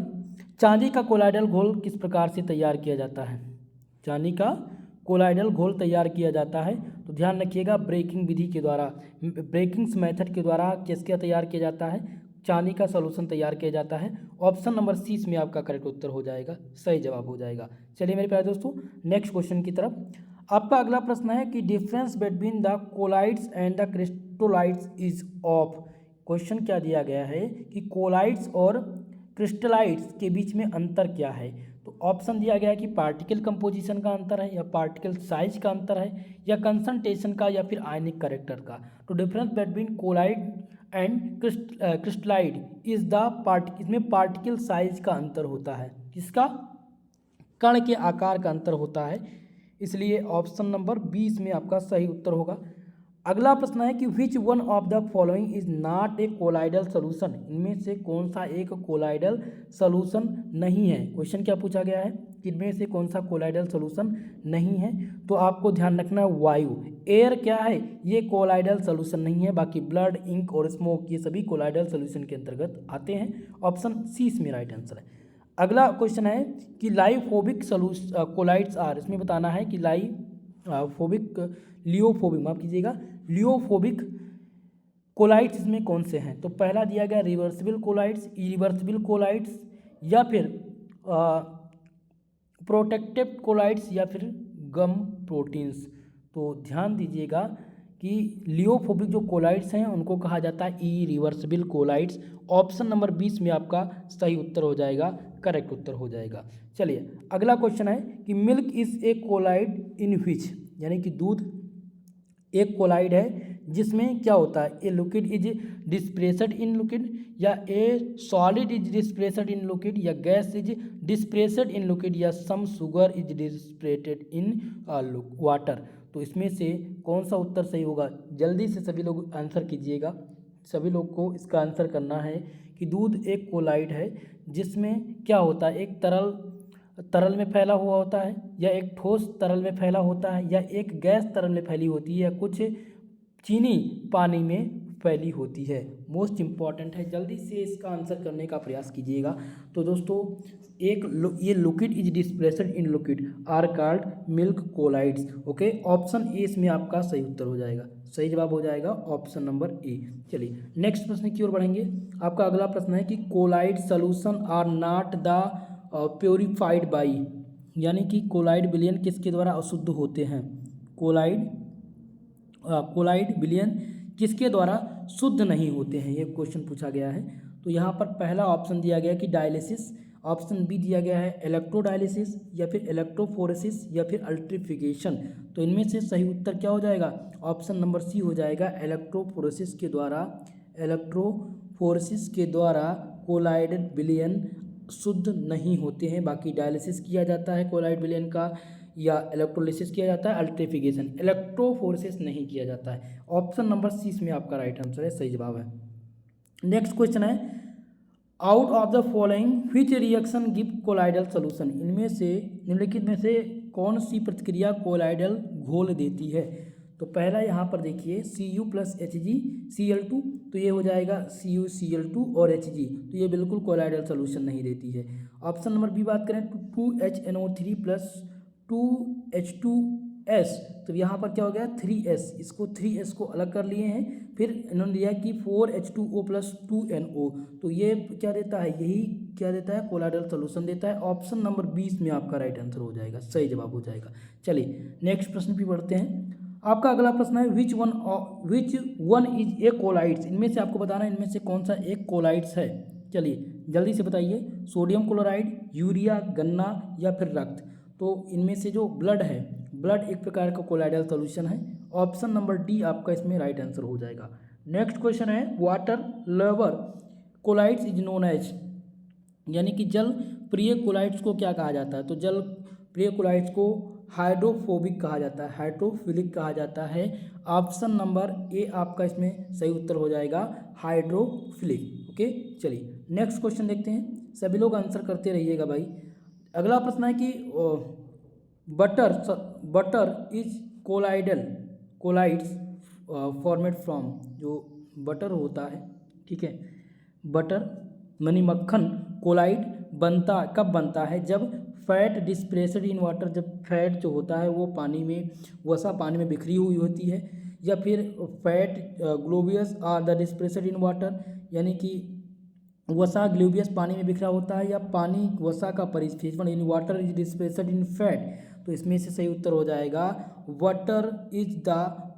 [SPEAKER 1] चांदी का कोलाइडल घोल किस प्रकार से तैयार किया जाता है? चांदी का कोलाइडल घोल तैयार किया जाता है तो ध्यान रखिएगा ब्रेकिंग विधि के द्वारा, ब्रेकिंग्स मेथड के द्वारा किसका तैयार किया जाता है? चांदी का सॉल्यूशन तैयार किया जाता है। ऑप्शन नंबर सी इसमें आपका करेक्ट उत्तर हो जाएगा, सही जवाब हो जाएगा। चलिए मेरे प्यारे दोस्तों नेक्स्ट क्वेश्चन की तरफ। आपका अगला प्रश्न है कि difference between the colloids and the crystalloids is of. Question क्या दिया गया है कि कोलाइड्स और क्रिस्टलाइड्स के बीच में अंतर क्या है? तो ऑप्शन दिया गया है कि पार्टिकल कंपोजिशन का अंतर है, या पार्टिकल साइज का अंतर है, या कंसंट्रेशन का, या फिर आयनिक कैरेक्टर का। तो difference between colloid and crystalloid is the इसमें पार्टिकल साइज का अंतर होता है। किसका? कण के आकार का अंतर होता है, इसलिए ऑप्शन नंबर 20 में आपका सही उत्तर होगा। अगला प्रश्न है कि which one of the following is not a colloidal solution, इनमें से कौन सा एक कोलाइडल सोल्यूशन नहीं है। क्वेश्चन क्या पूछा गया है कि इनमें से कौन सा कोलाइडल सोल्यूशन नहीं है। तो आपको ध्यान रखना है वायु, एयर क्या है, ये कोलाइडल सोल्यूशन नहीं है। बाकी ब्लड, इंक और स्मोक ये सभी कोलाइडल सोल्यूशन के अंतर्गत आते हैं। ऑप्शन सी इसमें राइट आंसर है। अगला क्वेश्चन है कि लाइफोबिक कोलाइड्स आर, इसमें बताना है कि लियोफोबिक माफ कीजिएगा, लियोफोबिक कोलाइड्स इसमें कौन से हैं। तो पहला दिया गया रिवर्सिबल कोलाइड्स, इरिवर्सिबल कोलाइड्स, या फिर प्रोटेक्टिव कोलाइड्स, या फिर गम प्रोटीन्स। तो ध्यान दीजिएगा कि लियोफोबिक जो कोलाइड्स हैं उनको कहा जाता है इरिवर्सिबल कोलाइड्स। ऑप्शन नंबर 20 में आपका सही उत्तर हो जाएगा, करेक्ट उत्तर हो जाएगा। चलिए अगला क्वेश्चन है कि मिल्क इज ए कोलाइड इन विच, यानी कि दूध एक कोलाइड है जिसमें क्या होता है, a liquid is dispersed in liquid, या a solid is dispersed in liquid, या gas is dispersed in liquid, या some sugar is dispersed in water. तो इसमें से कौन सा उत्तर सही होगा, जल्दी से सभी लोग आंसर कीजिएगा। सभी लोग को इसका आंसर करना है कि दूध एक कोलाइड है जिसमें क्या होता है, एक तरल में फैला हुआ होता है, या एक ठोस तरल में फैला होता है, या एक गैस तरल में फैली होती है, या कुछ चीनी पानी में फैली होती है। मोस्ट इम्पॉर्टेंट है, जल्दी से इसका आंसर करने का प्रयास कीजिएगा। तो दोस्तों ये liquid is dispersed in liquid are called milk colloids. Okay, option A इसमें आपका सही उत्तर हो जाएगा, सही जवाब हो जाएगा ऑप्शन नंबर ए। चलिए नेक्स्ट प्रश्न की ओर बढ़ेंगे। आपका अगला प्रश्न है कि colloid solution are not the purified by, यानी कि कोलाइड विलयन किसके द्वारा अशुद्ध होते हैं। कोलाइड विलयन किसके द्वारा शुद्ध नहीं होते हैं, ये क्वेश्चन पूछा गया है। तो यहाँ पर पहला ऑप्शन दिया गया कि डायलिसिस, ऑप्शन बी दिया गया है इलेक्ट्रोडायलिसिस, या फिर इलेक्ट्रोफोरेसिस, या फिर अल्ट्रिफिकेशन। तो इनमें से सही उत्तर क्या हो जाएगा, ऑप्शन नंबर सी हो जाएगा, इलेक्ट्रोफोरेसिस के द्वारा कोलाइड विलयन शुद्ध नहीं होते हैं। बाकी डायलिसिस किया जाता है कोलाइड विलयन का, या इलेक्ट्रोलिसिस किया जाता है, अल्ट्रिफिकेशन, इलेक्ट्रोफोरेसिस नहीं किया जाता है। ऑप्शन नंबर सी इसमें आपका राइट आंसर है, सही जवाब है। नेक्स्ट क्वेश्चन है out of the following which reaction give colloidal solution, इनमें से निम्नलिखित में से कौन सी प्रतिक्रिया कोलाइडल घोल देती है। तो पहला यहाँ पर देखिए Cu + HgCl2, तो ये हो जाएगा CuCl2 और Hg, तो ये बिल्कुल कोलाइडल सोल्यूशन नहीं देती है। ऑप्शन नंबर बी बात करें तो 2HNO3 + 2H2S, तो यहाँ पर क्या हो गया 3S, इसको 3S को अलग कर लिए हैं, फिर इन्होंने दिया कि 4H2O + 2NO, तो ये क्या देता है, यही क्या देता है, कोलाइडल सोल्यूशन देता है। ऑप्शन नंबर 20 में आपका राइट आंसर हो जाएगा, सही जवाब हो जाएगा। चलिए नेक्स्ट प्रश्न पे बढ़ते हैं। आपका अगला प्रश्न है which one is a colloids, इनमें से आपको बताना है इनमें से कौन सा एक कोलाइड्स है। चलिए जल्दी से बताइए, सोडियम क्लोराइड, यूरिया, गन्ना, या फिर रक्त। तो इनमें से जो ब्लड है, ब्लड एक प्रकार का कोलाइडल सोल्यूशन है। ऑप्शन नंबर डी आपका इसमें राइट आंसर हो जाएगा। नेक्स्ट क्वेश्चन है water lover colloids is known as, यानी कि जल प्रिय कोलाइड्स को क्या कहा जाता है। तो जल प्रिय कोलाइड्स को हाइड्रोफोबिक कहा जाता है, हाइड्रोफिलिक कहा जाता है। ऑप्शन नंबर ए आपका इसमें सही उत्तर हो जाएगा, हाइड्रोफिलिक। ओके चलिए नेक्स्ट क्वेश्चन देखते हैं, सभी लोग आंसर करते रहिएगा भाई। अगला प्रश्न है कि butter is colloids format from, जो बटर होता है, ठीक है, बटर मनी मक्खन कोलाइड कब बनता है, जब फैट डिस्प्रेस्ड इन वाटर, जब फैट जो होता है वो पानी में, वसा पानी में बिखरी हुई होती है, या फिर fat globules are the dispersed in water, यानी कि वसा ग्लोबियस पानी में बिखरा होता है, या पानी वसा का परिक्षेपण in water is dispersed in fat. तो इसमें से सही उत्तर हो जाएगा water is the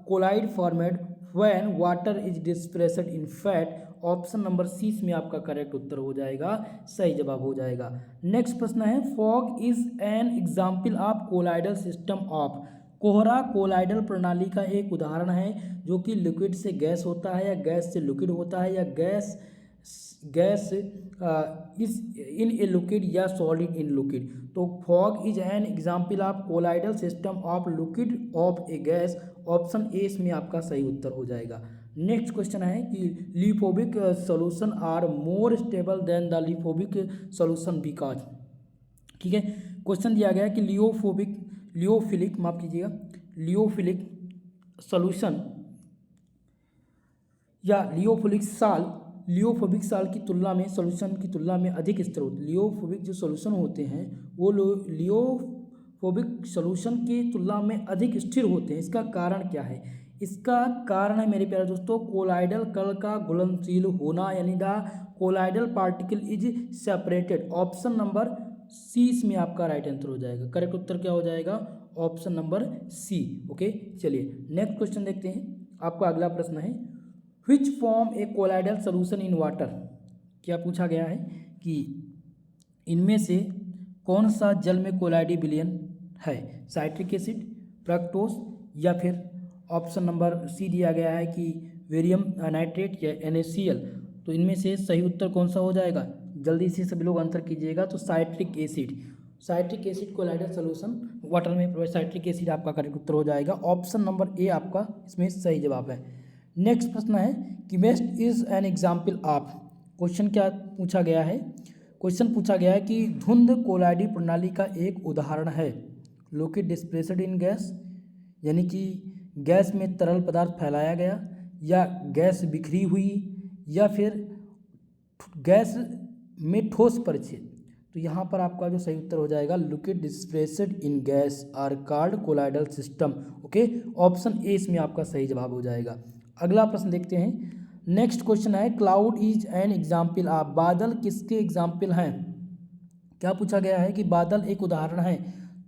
[SPEAKER 1] colloid formed when water is dispersed in fat. Option number C में आपका करेक्ट उत्तर हो जाएगा, सही जवाब हो जाएगा। नेक्स्ट प्रश्न है fog is an example of colloidal system of, कोहरा कोलाइडल प्रणाली का एक उदाहरण है जो कि लिक्विड से गैस होता है, या गैस से लिक्विड होता है, या gas gas is in a liquid या सॉलिड इन लिक्विड। तो fog is an example of colloidal system of liquid of A gas. Option A इसमें आपका सही उत्तर हो जाएगा। नेक्स्ट क्वेश्चन है कि lithophilic solution are more stable than the lithophilic solution because. ठीक है, क्वेश्चन दिया गया है कि लियोफिलिक माफ कीजिएगा, लियोफिलिक सॉल्यूशन या लियोफोबिक साल की तुलना में सॉल्यूशन की तुलना में अधिक स्थिर होते हैं। लियोफोबिक जो सॉल्यूशन होते हैं वो लियोफोबिक सॉल्यूशन की तुलना में अधिक स्थिर होते हैं। इसका कारण क्या है? इसका कारण है मेरे प्यारे दोस्तों कोलाइडल कण का घुलनशील होना, यानी the colloidal particle is separated. Option number C इसमें आपका राइट आंसर हो जाएगा। करेक्ट उत्तर क्या हो जाएगा? Option number C. ओके, चलिए नेक्स्ट क्वेश्चन देखते हैं। आपका अगला प्रश्न है which form a colloidal solution in water. क्या पूछा गया है कि इनमें से कौन सा जल में कोलाइडी विलयन है? साइट्रिक एसिड, फ्रक्टोज या फिर ऑप्शन नंबर सी दिया गया है कि वेरियम नाइट्रेट या NaCl। तो इनमें से सही उत्तर कौन सा हो जाएगा? जल्दी से सभी लोग आंसर कीजिएगा। तो citric acid colloidal solution water में साइट्रिक एसिड आपका करेक्ट उत्तर हो जाएगा। ऑप्शन नंबर ए आपका इसमें सही जवाब है। नेक्स्ट प्रश्न है कि waste is an example of. Question क्या पूछा गया है? क्वेश्चन पूछा गया है कि धुंध कोलाइडी प्रणाली का एक उदाहरण है। लिक्विड डिस्प्लेस्ड इन गैस, यानी कि गैस में तरल पदार्थ फैलाया गया, या गैस बिखरी हुई, या फिर गैस में ठोस परिचय। तो यहाँ पर आपका जो सही उत्तर हो जाएगा liquid displaced in gas are called colloidal system. Okay, option A इसमें आपका सही जवाब हो जाएगा। अगला प्रश्न देखते हैं। नेक्स्ट क्वेश्चन है cloud is an example of. बादल किसके एग्जाम्पल हैं? क्या पूछा गया है कि बादल एक उदाहरण है।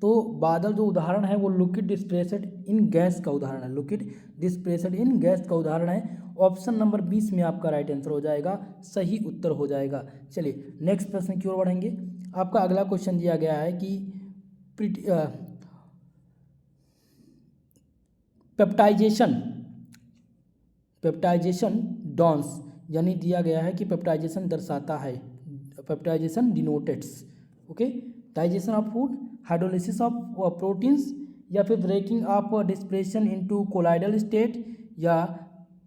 [SPEAKER 1] तो बादल जो उदाहरण है वो लिक्विड डिस्प्लेस्ड इन गैस का उदाहरण है। लिक्विड डिस्प्लेस्ड इन गैस का उदाहरण है। ऑप्शन नंबर 20 में आपका राइट आंसर हो जाएगा, सही उत्तर हो जाएगा। चलिए नेक्स्ट प्रश्न की ओर बढ़ेंगे। आपका अगला क्वेश्चन दिया गया है कि पेप्टाइजेशन डॉन्स, यानी दिया गया है कि पेप्टाइजेशन दर्शाता है, peptization denotes. Okay, digestion of food, hydrolysis of proteins, या फिर breaking of dispersion into colloidal state, या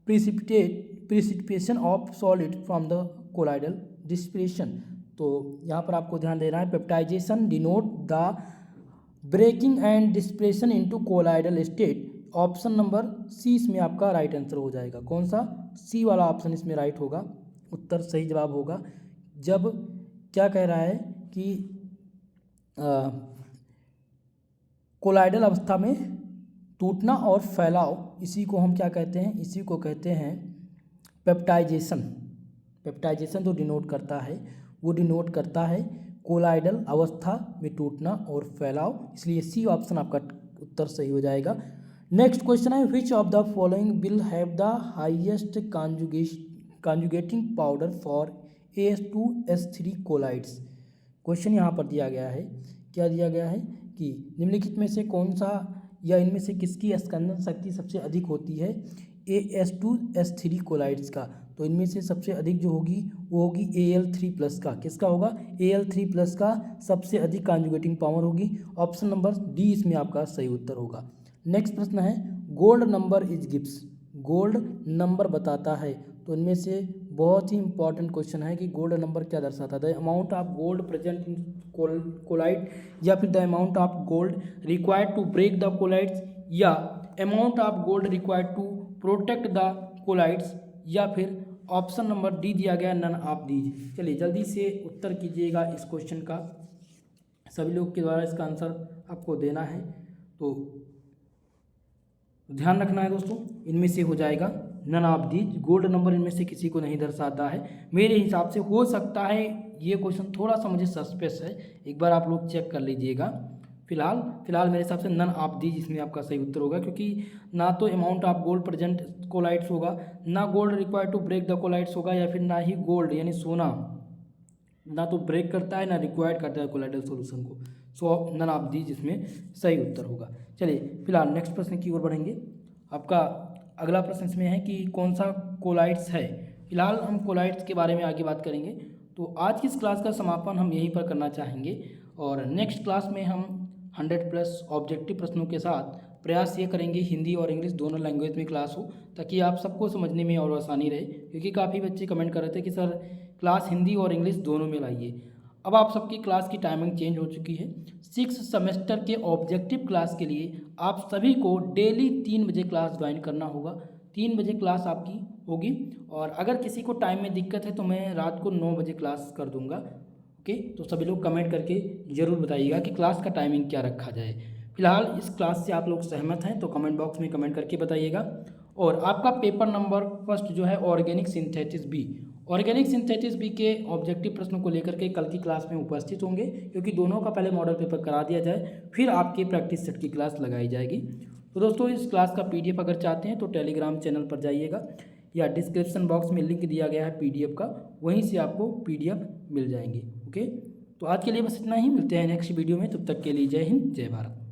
[SPEAKER 1] precipitation of solid from the colloidal dispersion. तो यहाँ पर आपको ध्यान देना है peptization denote the breaking and dispersion into colloidal state. Option number C इसमें आपका राइट आंसर हो जाएगा। कौन सा? सी वाला ऑप्शन इसमें राइट होगा, उत्तर सही जवाब होगा। जब क्या कह रहा है कि कोलाइडल अवस्था में टूटना और फैलाव, इसी को हम क्या कहते हैं? इसी को कहते हैं पेप्टाइजेशन। पेप्टाइजेशन जो डिनोट करता है वो डिनोट करता है कोलाइडल अवस्था में टूटना और फैलाव, इसलिए सी ऑप्शन आपका उत्तर सही हो जाएगा। नेक्स्ट क्वेश्चन है which of the following will have the highest conjugating powder for AS2S3 colloids. Question यहाँ पर दिया गया है, क्या दिया गया है कि निम्नलिखित में से कौन सा या इनमें से किसकी स्कंदन शक्ति सबसे अधिक होती है AS2S3 कोलाइड्स का? तो इनमें से सबसे अधिक जो होगी वो होगी Al3+ का। किसका होगा? Al3+ का सबसे अधिक कॉन्जुगेटिंग पावर होगी। ऑप्शन नंबर डी इसमें आपका सही उत्तर होगा। नेक्स्ट प्रश्न है gold number is gives. Gold number बताता है। तो इनमें से बहुत ही इंपॉर्टेंट क्वेश्चन है कि गोल्ड नंबर क्या दर्शाता है? The amount of gold present in colloid, या फिर the amount of gold required to break the colloids, या amount of gold required to protect the colloids, या फिर ऑप्शन नंबर डी दिया गया नन ऑफ दीज। चलिए जल्दी से उत्तर कीजिएगा इस क्वेश्चन का, सभी लोग के द्वारा इसका आंसर आपको देना है। तो ध्यान रखना है दोस्तों, इनमें से हो जाएगा none of these. Gold number इनमें से किसी को नहीं दर्शाता है मेरे हिसाब से। हो सकता है ये क्वेश्चन थोड़ा सा मुझे सस्पेंस है, एक बार आप लोग चेक कर लीजिएगा। फिलहाल मेरे हिसाब से नन ऑफ दीज इसमें आपका सही उत्तर होगा, क्योंकि ना तो amount of gold present colloids होगा, ना gold required to break the colloids होगा, या फिर ना ही गोल्ड यानी सोना ना तो ब्रेक करता है ना रिक्वायर्ड करता है कोलाइडल सॉल्यूशन को। सो नन ऑफ दीज इसमें सही उत्तर होगा। चलिए फिलहाल नेक्स्ट प्रश्न की ओर बढ़ेंगे। आपका अगला प्रश्न इसमें है कि कौन सा कोलाइड्स है फिलहाल हम कोलाइड्स के बारे में आगे बात करेंगे। तो आज की इस क्लास का समापन हम यहीं पर करना चाहेंगे और नेक्स्ट क्लास में हम 100+ ऑब्जेक्टिव प्रश्नों के साथ प्रयास ये करेंगे हिंदी और इंग्लिश दोनों लैंग्वेज में क्लास हो, ताकि आप सबको समझने में और आसानी रहे। क्योंकि काफ़ी बच्चे कमेंट कर रहे थे कि सर क्लास हिंदी और इंग्लिश दोनों में लाइए। अब आप सबकी क्लास की टाइमिंग चेंज हो चुकी है। 6 सेमेस्टर के ऑब्जेक्टिव क्लास के लिए आप सभी को डेली 3 बजे क्लास ज्वाइन करना होगा। 3 बजे क्लास आपकी होगी और अगर किसी को टाइम में दिक्कत है तो मैं रात को 9 बजे क्लास कर दूंगा। ओके, तो सभी लोग कमेंट करके ज़रूर बताइएगा कि क्लास का टाइमिंग क्या रखा जाए। फिलहाल इस क्लास से आप लोग सहमत हैं तो कमेंट बॉक्स में कमेंट करके बताइएगा। और आपका पेपर नंबर फर्स्ट जो है ऑर्गेनिक सिंथेसिस बी के ऑब्जेक्टिव प्रश्नों को लेकर के कल की क्लास में उपस्थित होंगे, क्योंकि दोनों का पहले मॉडल पेपर करा दिया जाए, फिर आपके प्रैक्टिस सेट की क्लास लगाई जाएगी। तो दोस्तों इस क्लास का PDF अगर चाहते हैं तो टेलीग्राम चैनल पर जाइएगा या डिस्क्रिप्शन बॉक्स में लिंक दिया गया है PDF का, वहीं से आपको PDF मिल जाएंगे। ओके, तो आज के लिए बस इतना ही, मिलते हैं नेक्स्ट वीडियो में। तब तक के लिए जय हिंद, जय भारत।